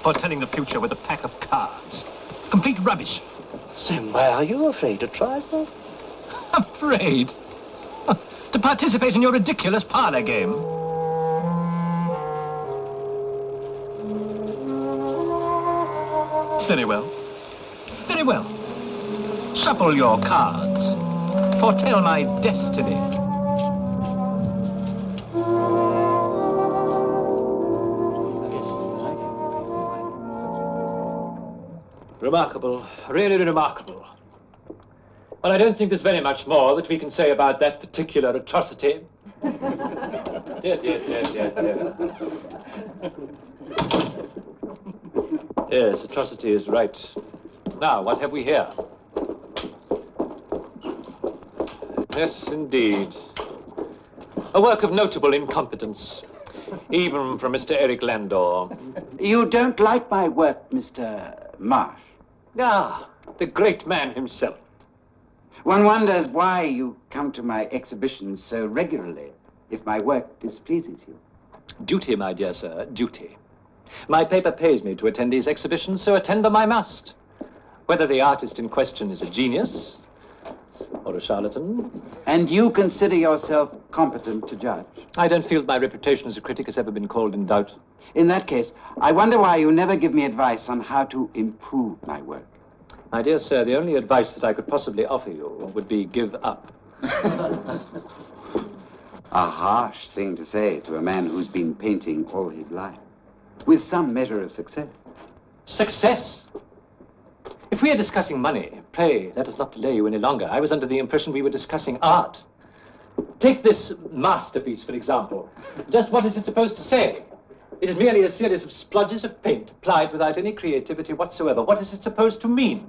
Speaker 7: Foretelling the future with a pack of cards. Complete rubbish.
Speaker 8: Then why are you afraid to try stuff?
Speaker 7: Afraid? To participate in your ridiculous parlor game. Very well. Very well. Shuffle your cards. Foretell my destiny.
Speaker 17: Remarkable, really remarkable. Well, I don't think there's very much more that we can say about that particular atrocity. Dear. Yes, atrocity is right. Now, what have we here? Yes, indeed. A work of notable incompetence, even from Mr. Eric Landor.
Speaker 23: You don't like my work, Mr. Marsh?
Speaker 17: Ah, the great man himself.
Speaker 23: One wonders why you come to my exhibitions so regularly, if my work displeases you.
Speaker 17: Duty, my dear sir, duty. My paper pays me to attend these exhibitions, so attend them I must. Whether the artist in question is a genius or a charlatan.
Speaker 23: And you consider yourself competent to judge?
Speaker 17: I don't feel my reputation as a critic has ever been called in doubt.
Speaker 23: In that case, I wonder why you never give me advice on how to improve my work.
Speaker 17: My dear sir, the only advice that I could possibly offer you would be give up.
Speaker 23: A harsh thing to say to a man who's been painting all his life. With some measure of success.
Speaker 17: Success? If we are discussing money, pray let us not delay you any longer. I was under the impression we were discussing art. Take this masterpiece, for example. Just what is it supposed to say? It is merely a series of splodges of paint applied without any creativity whatsoever. What is it supposed to mean?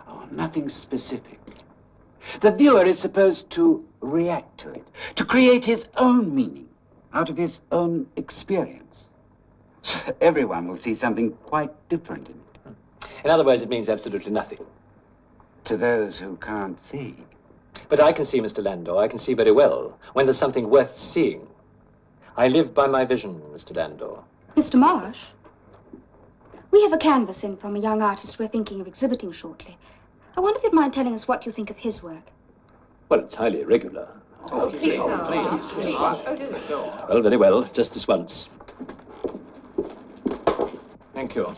Speaker 23: Oh, nothing specific. The viewer is supposed to react to it, to create his own meaning out of his own experience. So everyone will see something quite different in it.
Speaker 17: In other words, it means absolutely nothing.
Speaker 23: To those who can't see.
Speaker 17: But I can see, Mr. Landor. I can see very well when there's something worth seeing. I live by my vision, Mr. Landor.
Speaker 18: Mr. Marsh, we have a canvas in from a young artist we're thinking of exhibiting shortly. I wonder if you'd mind telling us what you think of his work.
Speaker 17: Well, it's highly irregular.
Speaker 18: Oh, please.
Speaker 17: Well, very well. Just this once. Thank you.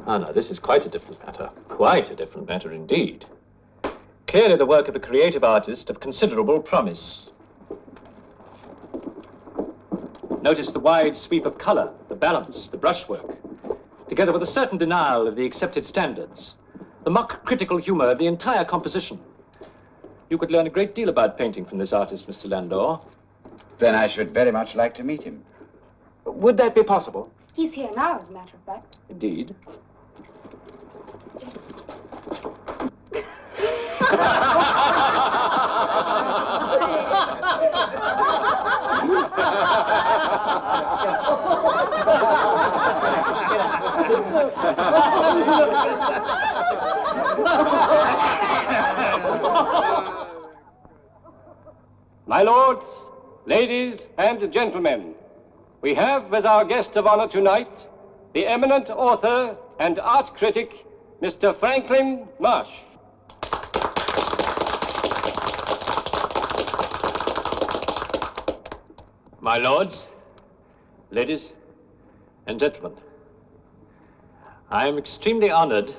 Speaker 17: Ah, now, this is quite a different matter. Quite a different matter indeed. Clearly the work of a creative artist of considerable promise. Notice the wide sweep of color, the balance, the brushwork, together with a certain denial of the accepted standards, the mock critical humor of the entire composition. You could learn a great deal about painting from this artist, Mr. Landor.
Speaker 23: Then I should very much like to meet him. Would that be possible?
Speaker 18: He's here now, as a matter of fact.
Speaker 17: Indeed.
Speaker 20: My lords, ladies, and gentlemen, we have as our guest of honor tonight the eminent author and art critic, Mr. Franklin Marsh.
Speaker 17: My lords, ladies, and gentlemen, I am extremely honored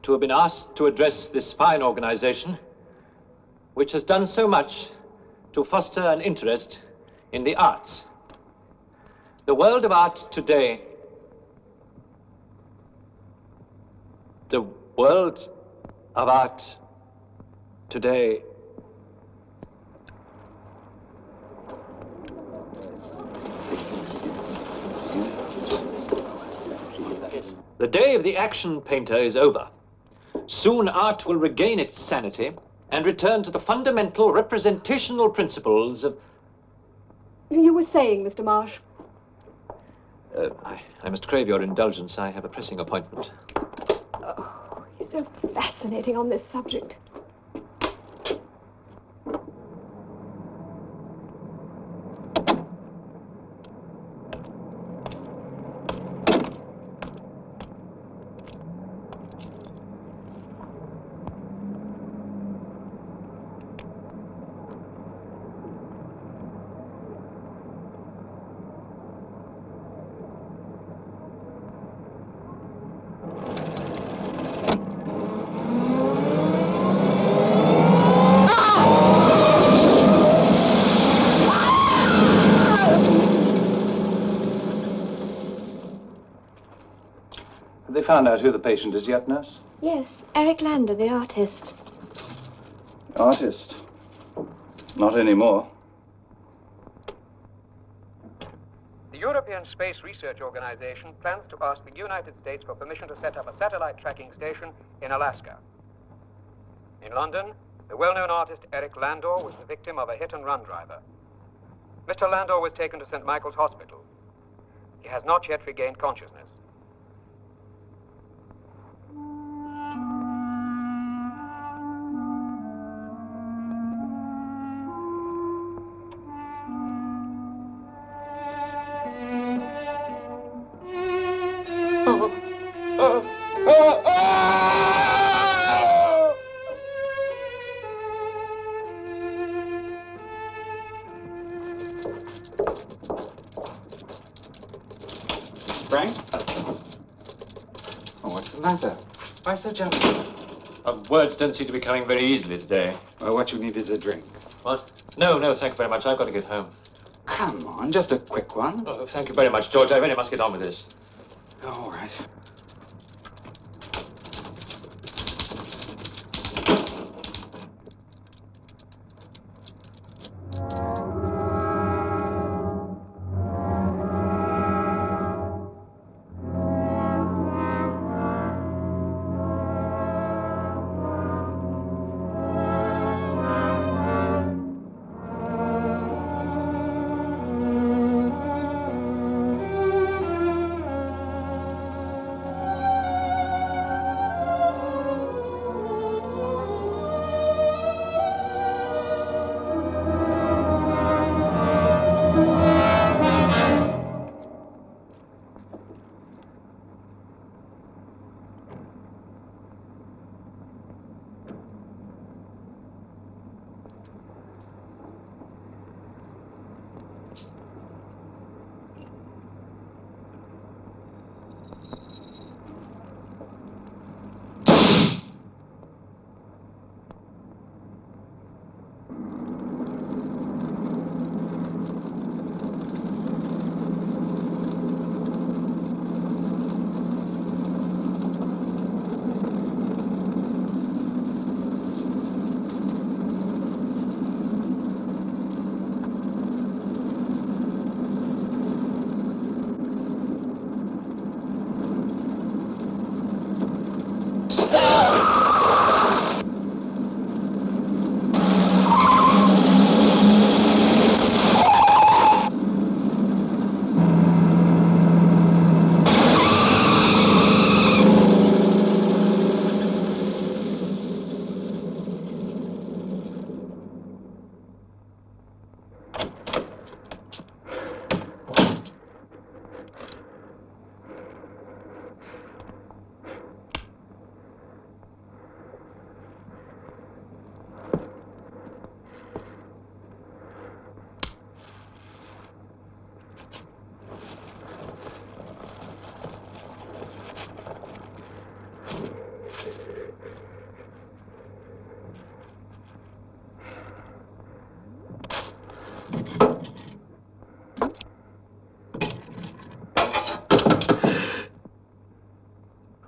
Speaker 17: to have been asked to address this fine organization, which has done so much to foster an interest in the arts. The world of art today, the world of art today The day of the action painter is over. Soon art will regain its sanity and return to the fundamental representational principles of...
Speaker 18: You were saying, Mr. Marsh.
Speaker 17: I must crave your indulgence. I have a pressing appointment.
Speaker 18: Oh, he's so fascinating on this subject.
Speaker 20: Have they found out who the patient is yet, nurse?
Speaker 18: Yes, Eric Lander, the artist.
Speaker 20: Artist? Not anymore.
Speaker 22: The European Space Research Organization plans to ask the United States for permission to set up a satellite tracking station in Alaska. In London, the well-known artist Eric Landor was the victim of a hit-and-run driver. Mr. Landor was taken to St. Michael's Hospital. He has not yet regained consciousness.
Speaker 23: Frank? Oh, what's the matter? Why so jumpy?
Speaker 17: Words don't seem to be coming very easily today.
Speaker 23: Well, what you need is a drink.
Speaker 17: What? No, no, thank you very much. I've got to get home.
Speaker 23: Come on, just a quick one.
Speaker 17: Oh, thank you very much, George. I really must get on with this.
Speaker 23: All right.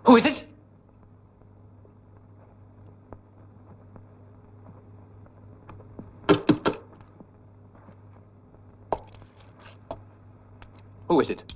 Speaker 17: Who is it? Who is it?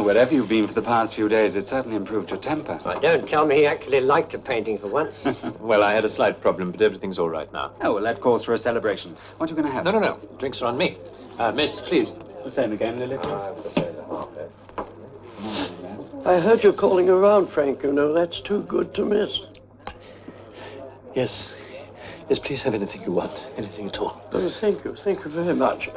Speaker 23: wherever you've been for the past few days, it certainly improved your temper.
Speaker 10: Well, don't tell me he actually liked a painting for once.
Speaker 17: Well, I had a slight problem, but everything's all right now.
Speaker 23: Oh, well, that calls for a celebration. What are you going to have?
Speaker 17: No. Drinks are on me. Miss, please.
Speaker 23: The same again, Lily, please.
Speaker 1: I heard you calling around, Frank. You know, that's too good to miss.
Speaker 17: Yes. Yes, please have anything you want. Anything at all.
Speaker 1: Oh, thank you. Thank you very much.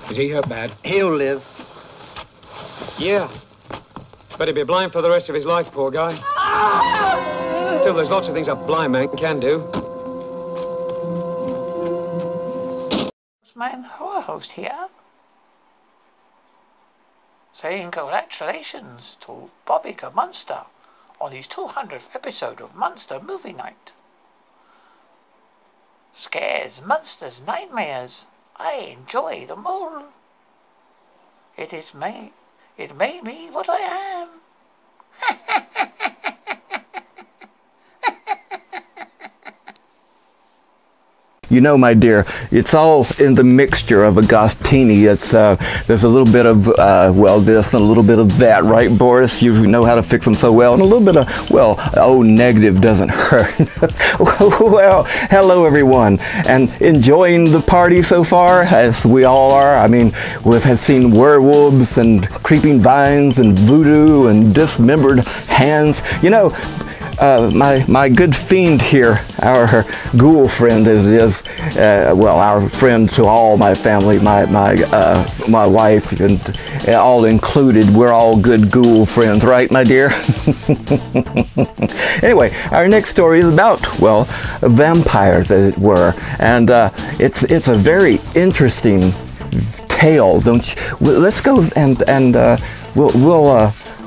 Speaker 22: Is he hurt bad?
Speaker 1: He'll live.
Speaker 22: Yeah. But he'll be blind for the rest of his life, poor guy. Still, there's lots of things a blind man can do.
Speaker 4: Man host here, saying congratulations to Bobby Gammonster on his 200th episode of Monster Movie Night. Scares, monsters, nightmares, I enjoy them all. It made me what I am.
Speaker 3: You know, my dear, it's all in the mixture of a Gostini. It's there's a little bit of well, this and a little bit of that, right, Boris? You know how to fix them so well, and a little bit of, well, oh, negative doesn't hurt. Well, hello everyone, and enjoying the party so far, as we all are. I mean, we've seen werewolves and creeping vines and voodoo and dismembered hands. You know, my good fiend here, our ghoul friend is well, our friend to all my family, my wife and all included. We're all good ghoul friends, right, my dear? Anyway, our next story is about, well, vampires, as it were, and it's a very interesting tale. Don't you? Let's go and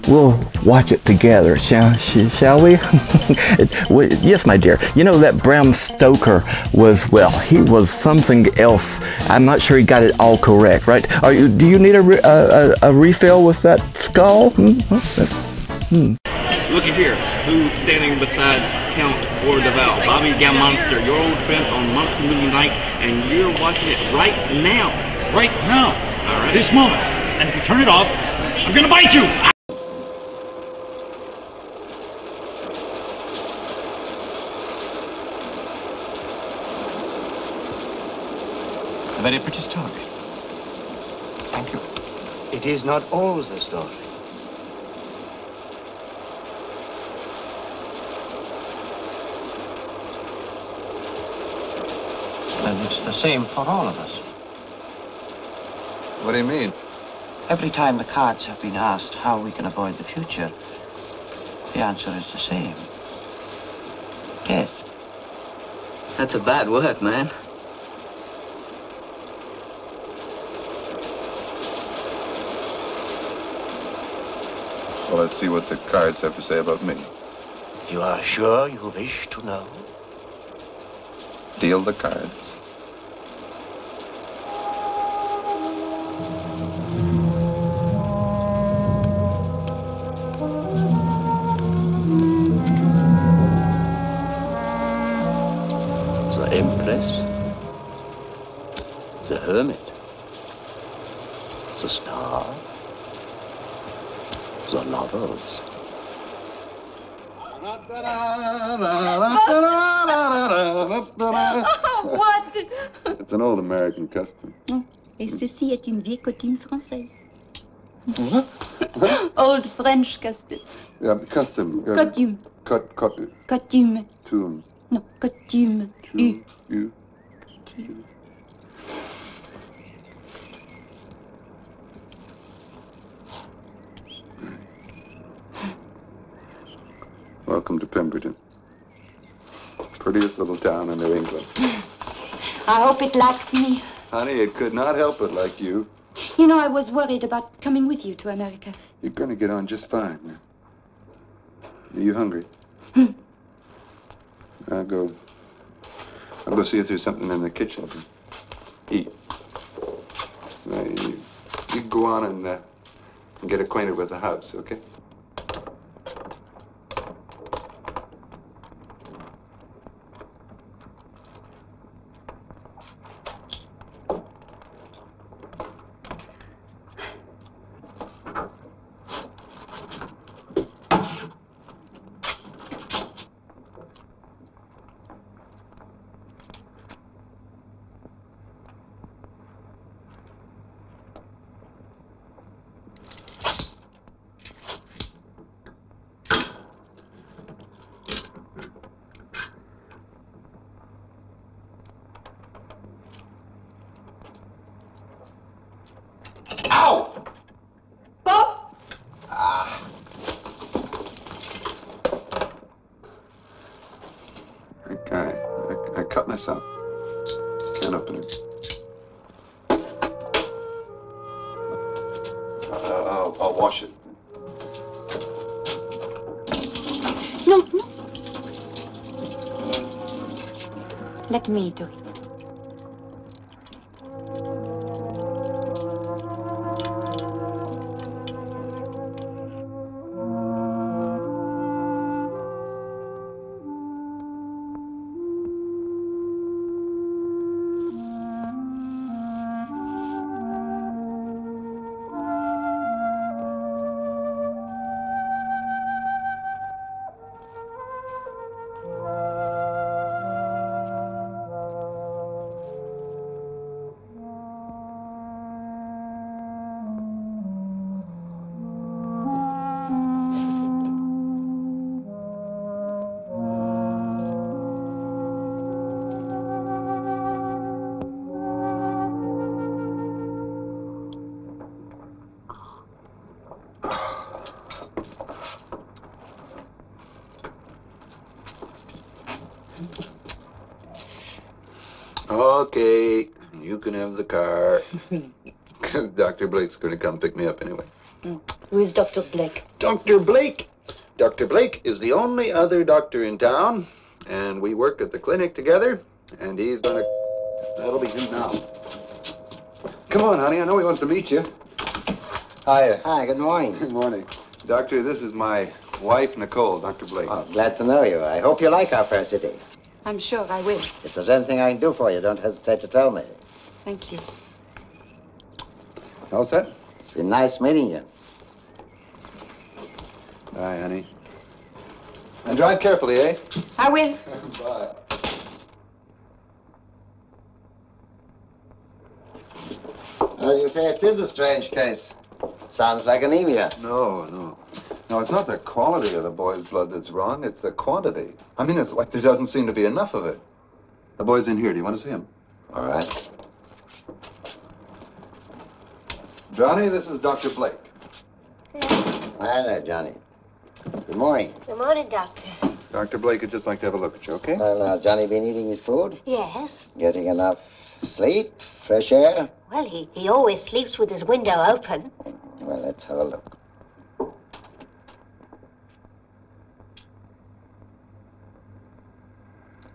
Speaker 3: we'll watch it together, shall we? Yes, my dear. You know that Bram Stoker was, well, he was something else. I'm not sure he got it all correct, right? Do you need a refill with that skull?
Speaker 5: Looky here, who's standing beside Count Ordeval? Bobby Gammonster, your old friend on Monster Movie Night, and you're watching it right now.
Speaker 24: Right now.
Speaker 5: All right.
Speaker 24: This moment. And if you turn it off, I'm gonna bite you!
Speaker 23: A very pretty story. Thank you.
Speaker 8: It is not always a story.
Speaker 11: And it's the same for all of us.
Speaker 25: What do you mean?
Speaker 11: Every time the cards have been asked how we can avoid the future, the answer is the same. Death.
Speaker 12: That's a bad word, man.
Speaker 25: Well, let's see what the cards have to say about me.
Speaker 8: You are sure you wish to know?
Speaker 25: Deal the cards.
Speaker 8: The Empress, the Hermit, the Star, the Lovers.
Speaker 21: What?
Speaker 25: It's an old American custom.
Speaker 21: Et ceci est une vieille coutume française. Old French custom.
Speaker 25: Yeah, custom.
Speaker 21: Coutume. Coutume.
Speaker 25: Tune.
Speaker 21: No, coutume.
Speaker 25: You. Welcome to Pemberton. Prettiest little town in New England.
Speaker 18: I hope it likes me.
Speaker 25: Honey, it could not help it like you.
Speaker 18: You know, I was worried about coming with you to America.
Speaker 25: You're going to get on just fine. Are you hungry? I'll go see if there's something in the kitchen to eat. You go on and get acquainted with the house, okay? I cut myself. Can't open it. I'll wash it.
Speaker 18: No, no. Let me do it.
Speaker 25: Okay, you can have the car. Dr. Blake's going to come pick me up anyway.
Speaker 18: Who is Dr. Blake?
Speaker 25: Dr. Blake? Dr. Blake is the only other doctor in town, and we work at the clinic together, and he's going to... That'll be him now. Come on, honey, I know he wants to meet you. Hi.
Speaker 8: Hi, good morning.
Speaker 25: Good morning. Doctor, this is my wife, Nicole, Dr. Blake.
Speaker 8: Oh, glad to know you. I hope you like our first city.
Speaker 18: I'm sure I will.
Speaker 8: If there's anything I can do for you, don't hesitate to tell me.
Speaker 18: Thank you.
Speaker 25: All set?
Speaker 8: It's been nice meeting you.
Speaker 25: Bye, honey. And drive carefully, eh?
Speaker 18: I will.
Speaker 25: Bye.
Speaker 8: Well, you say it is a strange case. Sounds like anemia.
Speaker 25: No, it's not the quality of the boy's blood that's wrong, it's the quantity. I mean, it's like there doesn't seem to be enough of it. The boy's in here. Do you want to see him?
Speaker 8: All right.
Speaker 25: Johnny, this is Dr. Blake.
Speaker 8: Hi there, Johnny. Good morning.
Speaker 21: Good morning, Doctor.
Speaker 25: Dr. Blake would just like to have a look at you, okay?
Speaker 8: Well, now, Johnny been eating his food?
Speaker 21: Yes.
Speaker 8: Getting enough sleep? Fresh air?
Speaker 21: Well, he always sleeps with his window open.
Speaker 8: Well, let's have a look.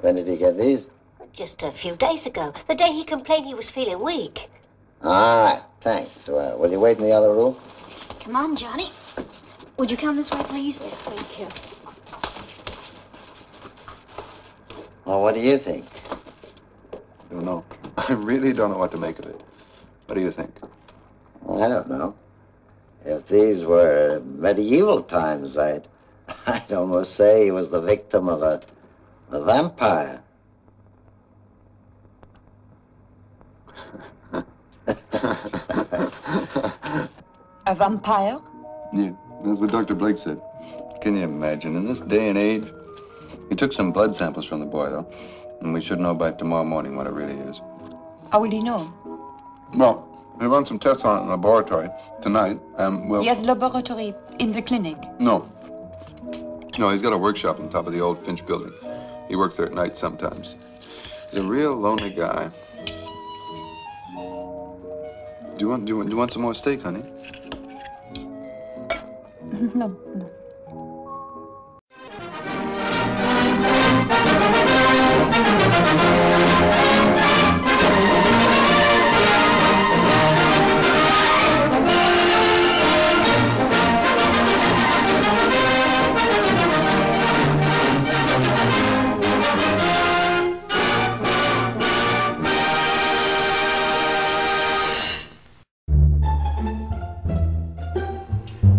Speaker 8: When did he get these?
Speaker 21: Just a few days ago. The day he complained he was feeling weak.
Speaker 8: All right, thanks. Well, will you wait in the other room?
Speaker 18: Come on, Johnny. Would you come this way, please?
Speaker 21: Yes, thank you.
Speaker 8: Well, what do you think?
Speaker 25: I don't know. I really don't know what to make of it. What do you think?
Speaker 8: Well, I don't know. If these were medieval times, I'd almost say he was the victim of a vampire.
Speaker 18: A vampire?
Speaker 25: Yeah, that's what Dr. Blake said. Can you imagine? In this day and age, he took some blood samples from the boy, though, and we should know by tomorrow morning what it really is.
Speaker 18: How will he know?
Speaker 25: Well, we run some tests on it in the laboratory tonight, and we'll...
Speaker 18: Yes, laboratory in the clinic.
Speaker 25: No. No, he's got a workshop on top of the old Finch building. He works there at night sometimes. He's a real lonely guy. Do you want some more steak, honey?
Speaker 18: No, no.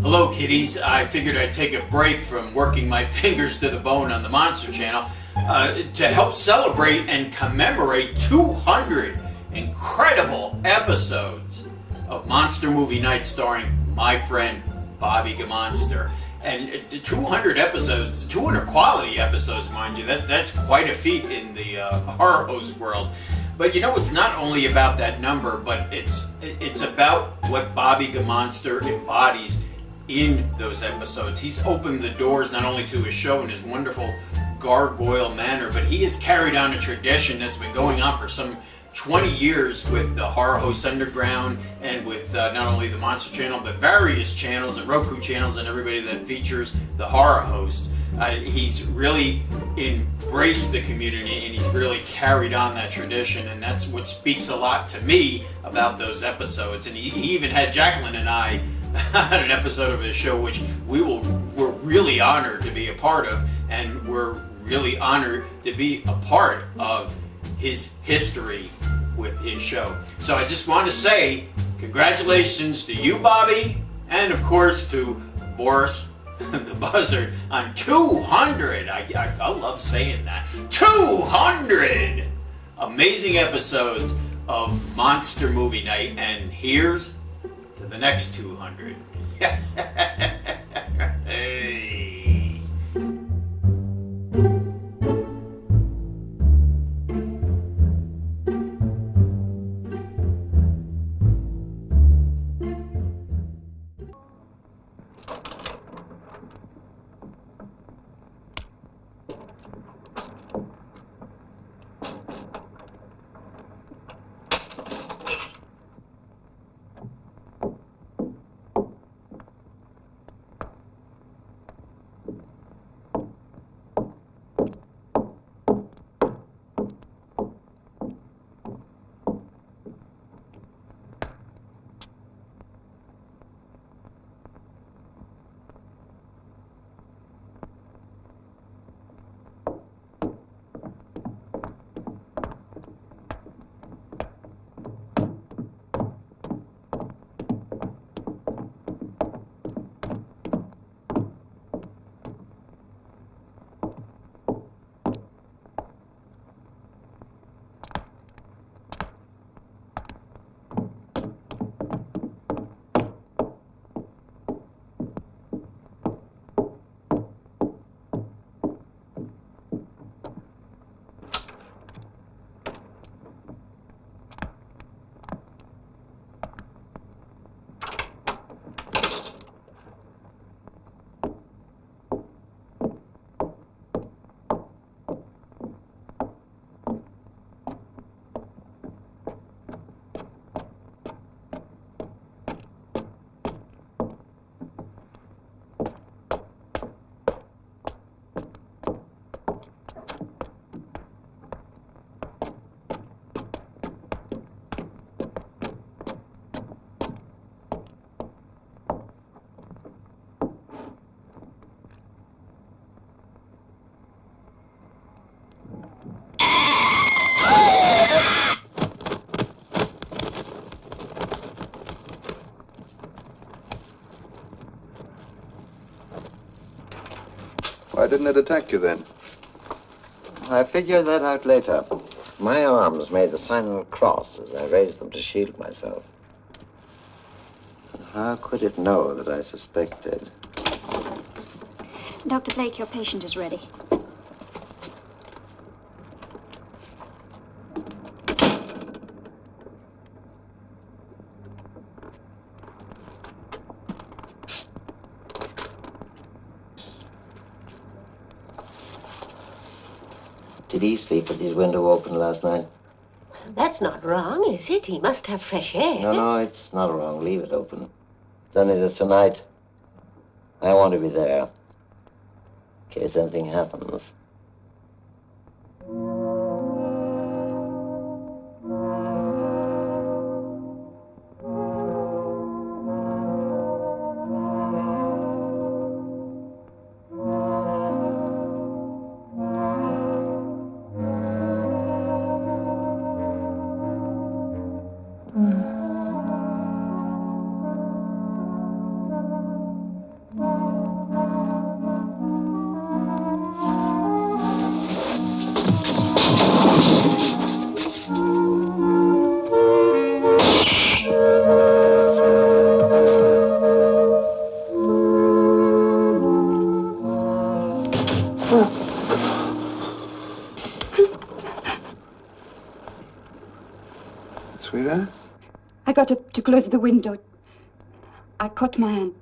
Speaker 2: Hello, kiddies. I figured I'd take a break from working my fingers to the bone on the Monster Channel to help celebrate and commemorate 200 incredible episodes of Monster Movie Night starring my friend Bobby Gammonster. And 200 episodes, 200 quality episodes, mind you, that's quite a feat in the horror host world. But you know, it's not only about that number, but it's about what Bobby Gammonster embodies in those episodes. He's opened the doors not only to his show in his wonderful gargoyle manner, but he has carried on a tradition that's been going on for some 20 years with the Horror Hosts Underground and with not only the Monster Channel, but various channels and Roku channels and everybody that features the Horror Host. He's really embraced the community and he's really carried on that tradition, and that's what speaks a lot to me about those episodes. And he even had Jacqueline and I on an episode of his show, which we're really honored to be a part of, and we're really honored to be a part of his history with his show. So I just want to say congratulations to you, Bobby, and of course to Boris the Buzzard on 200. I love saying that. 200 amazing episodes of Monster Movie Night, and here's to the next 200. Hey.
Speaker 25: Why didn't it attack you then?
Speaker 8: I figured that out later. My arms made the sign of a cross as I raised them to shield myself. How could it know that I suspected?
Speaker 18: Dr. Blake, your patient is ready.
Speaker 12: Did he sleep with his window open last night?
Speaker 6: That's not wrong, is it? He must have fresh air.
Speaker 12: No, it's not wrong. Leave it open. It's only that tonight I want to be there in case anything happens.
Speaker 25: Sweetheart?
Speaker 18: I got to close the window. I caught my hand.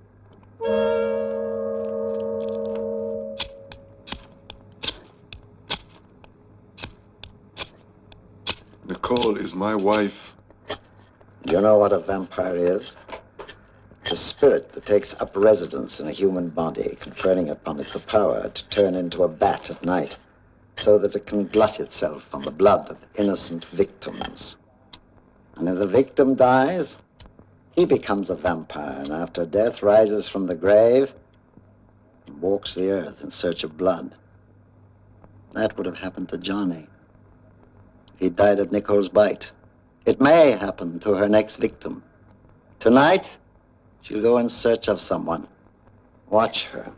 Speaker 25: Nicole is my wife.
Speaker 23: Do you know what a vampire is? It's a spirit that takes up residence in a human body, conferring upon it the power to turn into a bat at night, so that it can glut itself on the blood of innocent victims. And if the victim dies, he becomes a vampire, and after death rises from the grave and walks the earth in search of blood. That would have happened to Johnny. He died of Nicole's bite. It may happen to her next victim. Tonight, she'll go in search of someone. Watch her.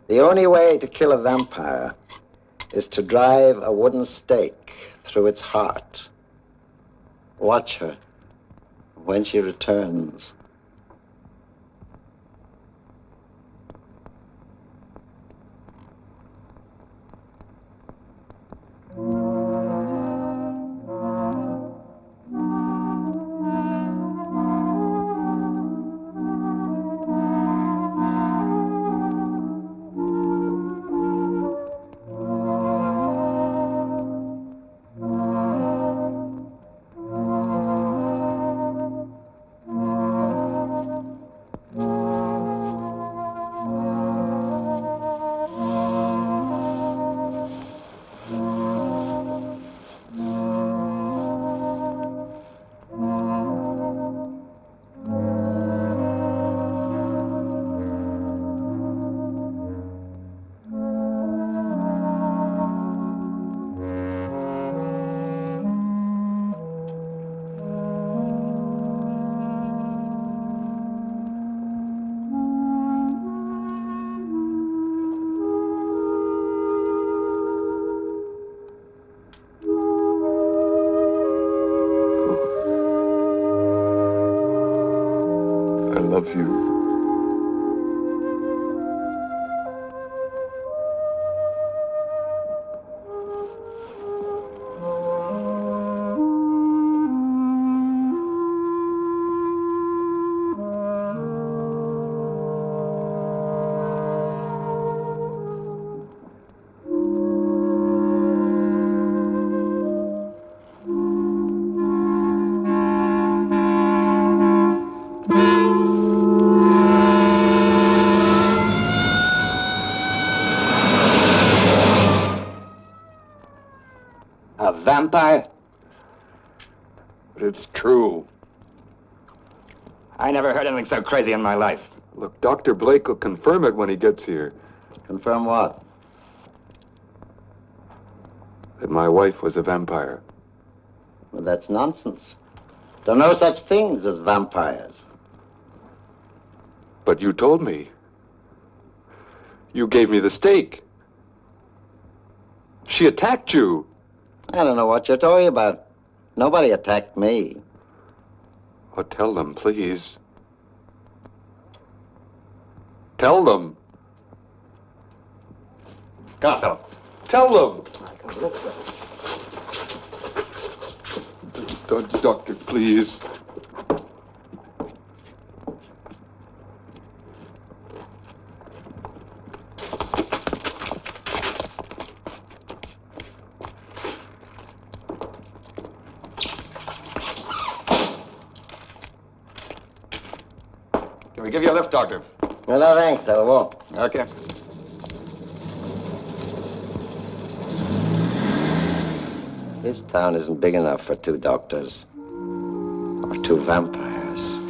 Speaker 23: The only way to kill a vampire is to drive a wooden stake through its heart. Watch her. When she returns,
Speaker 25: I love you.
Speaker 23: a vampire?
Speaker 25: But it's true.
Speaker 23: I never heard anything so crazy in my life.
Speaker 25: Look, Dr. Blake will confirm it when he gets here.
Speaker 23: Confirm what?
Speaker 25: That my wife was a vampire.
Speaker 23: Well, that's nonsense. There are no such things as vampires.
Speaker 25: But you told me. You gave me the stake. She attacked you.
Speaker 23: I don't know what you're talking about. Nobody attacked me.
Speaker 25: Oh, tell them, please. Tell them.
Speaker 23: Come on, Philip.
Speaker 25: Tell them.
Speaker 23: Let's go.
Speaker 25: Doctor, please. give you a lift, Doctor.
Speaker 8: No, no, thanks. I won't.
Speaker 25: Okay.
Speaker 8: This town isn't big enough for 2 doctors. Or 2 vampires.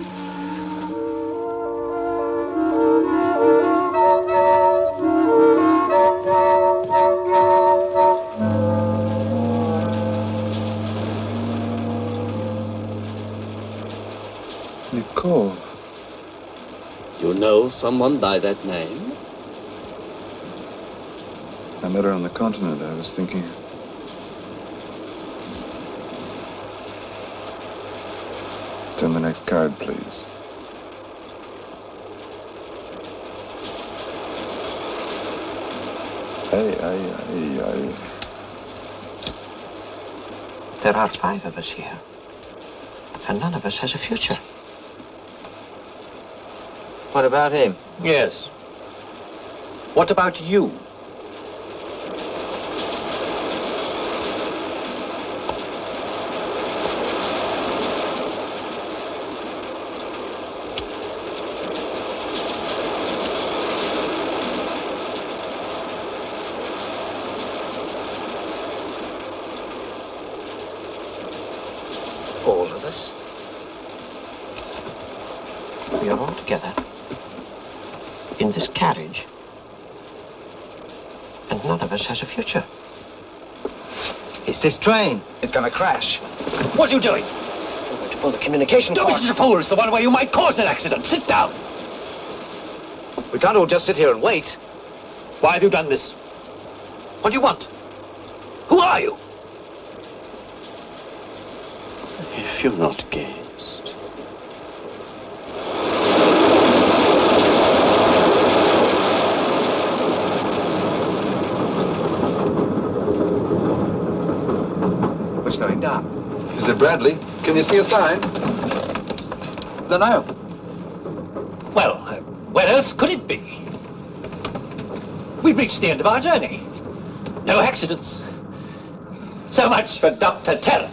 Speaker 25: Nicole.
Speaker 8: You know someone by that name?
Speaker 25: I met her on the continent. I was thinking. Turn the next card, please. Aye.
Speaker 11: There are 5 of us here, and none of us has a future.
Speaker 7: What about him?
Speaker 11: Yes. What about you? All of us? We are all together in this carriage, and none of us has a future.
Speaker 7: It's this train. It's gonna crash.
Speaker 11: What are you doing? I'm going to pull the communication cord.
Speaker 7: Don't be such a fool. It's the one way you might cause an accident. Sit down. We can't all just sit here and wait. Why have you done this? What do you want? Who are you?
Speaker 8: If you're not gazed.
Speaker 7: What's going down?
Speaker 25: Is it Bradley? Can you see a sign?
Speaker 7: Dunno. Well, where else could it be? We've reached the end of our journey. No accidents. So much for Dr. Terror.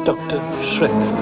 Speaker 11: Dr. Schreck.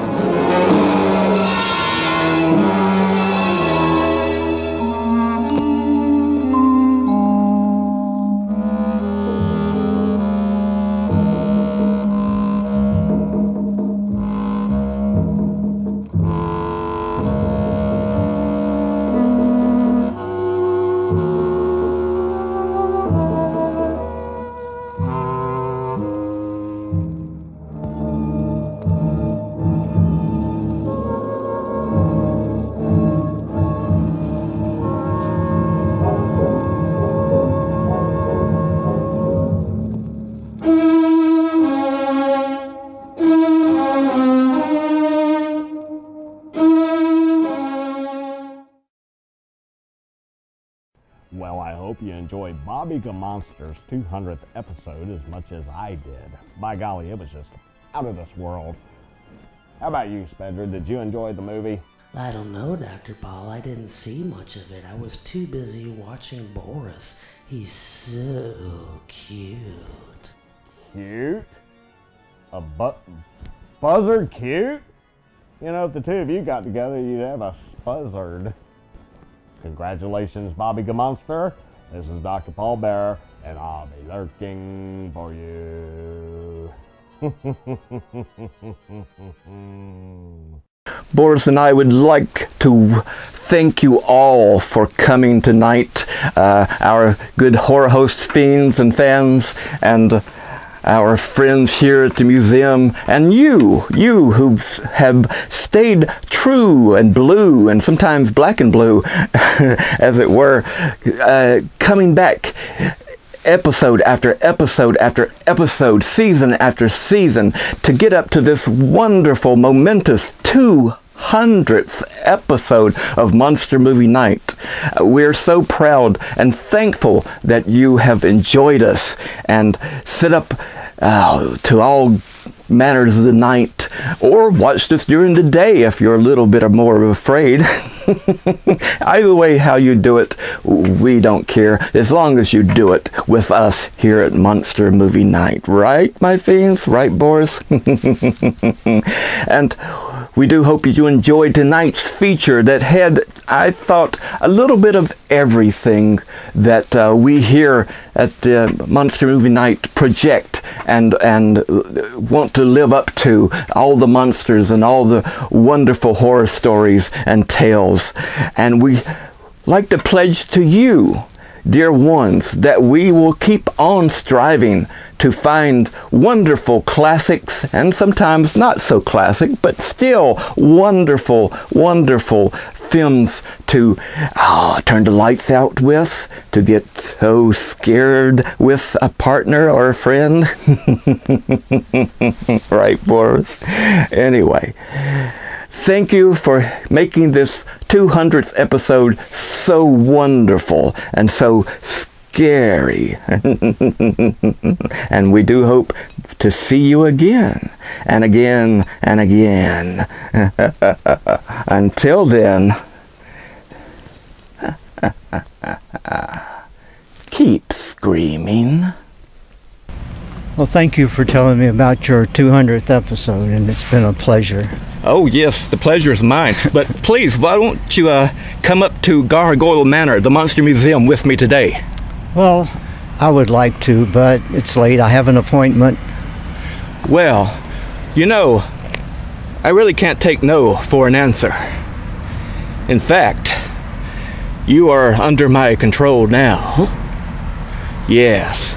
Speaker 9: Well, I hope you enjoyed Bobby Gammonster's 200th episode as much as I did. By golly, it was just out of this world. How about you, Spedra? Did you enjoy the movie?
Speaker 13: I don't know, Dr. Paul. I didn't see much of it. I was too busy watching Boris. He's so cute.
Speaker 9: Cute? A buzzard cute? You know, if the two of you got together, you'd have a spuzzard. Congratulations, Bobby Gammonster. This is Dr. Paul Bearer, and I'll be lurking for you.
Speaker 3: Boris and I would like to thank you all for coming tonight, our good horror host fiends and fans, and our friends here at the museum, and you who have stayed true and blue, and sometimes black and blue, as it were, coming back episode after episode after episode, season after season, to get up to this wonderful, momentous 200th episode of Monster Movie Night. We're so proud and thankful that you have enjoyed us and sit up to all manners of the night, or watched us during the day if you're a little bit more afraid. Either way, how you do it, we don't care, as long as you do it with us here at Monster Movie Night. Right, my fiends? Right, Boris? And we do hope you enjoyed tonight's feature that had, I thought, a little bit of everything that we here at the Monster Movie Night project and want to live up to. All the monsters and all the wonderful horror stories and tales. And we like to pledge to you, dear ones, that we will keep on striving to find wonderful classics, and sometimes not so classic, but still wonderful, wonderful films to turn the lights out with, to get so scared with a partner or a friend. Right, Boris? Anyway, thank you for making this 200th episode so wonderful and so scary. And we do hope to see you again and again and again. Until then, keep screaming.
Speaker 14: Well, thank you for telling me about your 200th episode, and it's been a pleasure.
Speaker 3: Oh, yes, the pleasure is mine. But please, why don't you come up to Gargoyle Manor, the Monster Museum, with me today?
Speaker 14: Well, I would like to, but it's late. I have an appointment.
Speaker 3: Well, you know, I really can't take no for an answer. In fact, you are under my control now. Huh? Yes.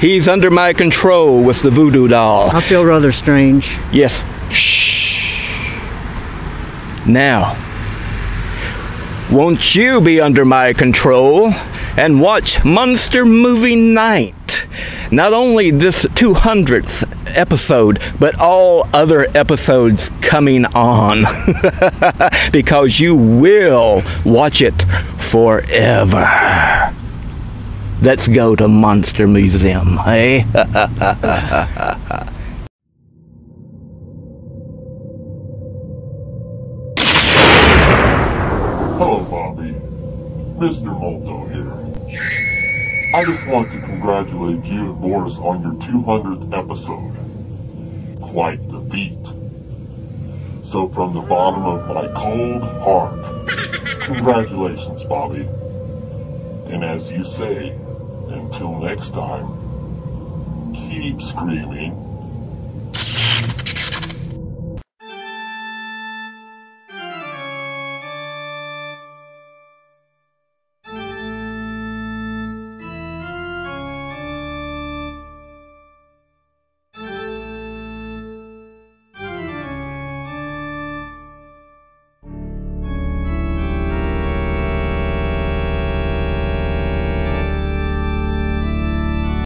Speaker 3: He's under my control with the voodoo doll.
Speaker 14: I feel rather strange.
Speaker 3: Yes. Shh. Now, won't you be under my control and watch Monster Movie Night? Not only this 200th episode, but all other episodes coming on. Because you will watch it forever. Let's go to Monster Museum, eh?
Speaker 15: Hello, Bobby. Mr. Molto here. I just want to congratulate you and Boris on your 200th episode. Quite the feat. So from the bottom of my cold heart, congratulations, Bobby. And as you say, until next time, keep screaming.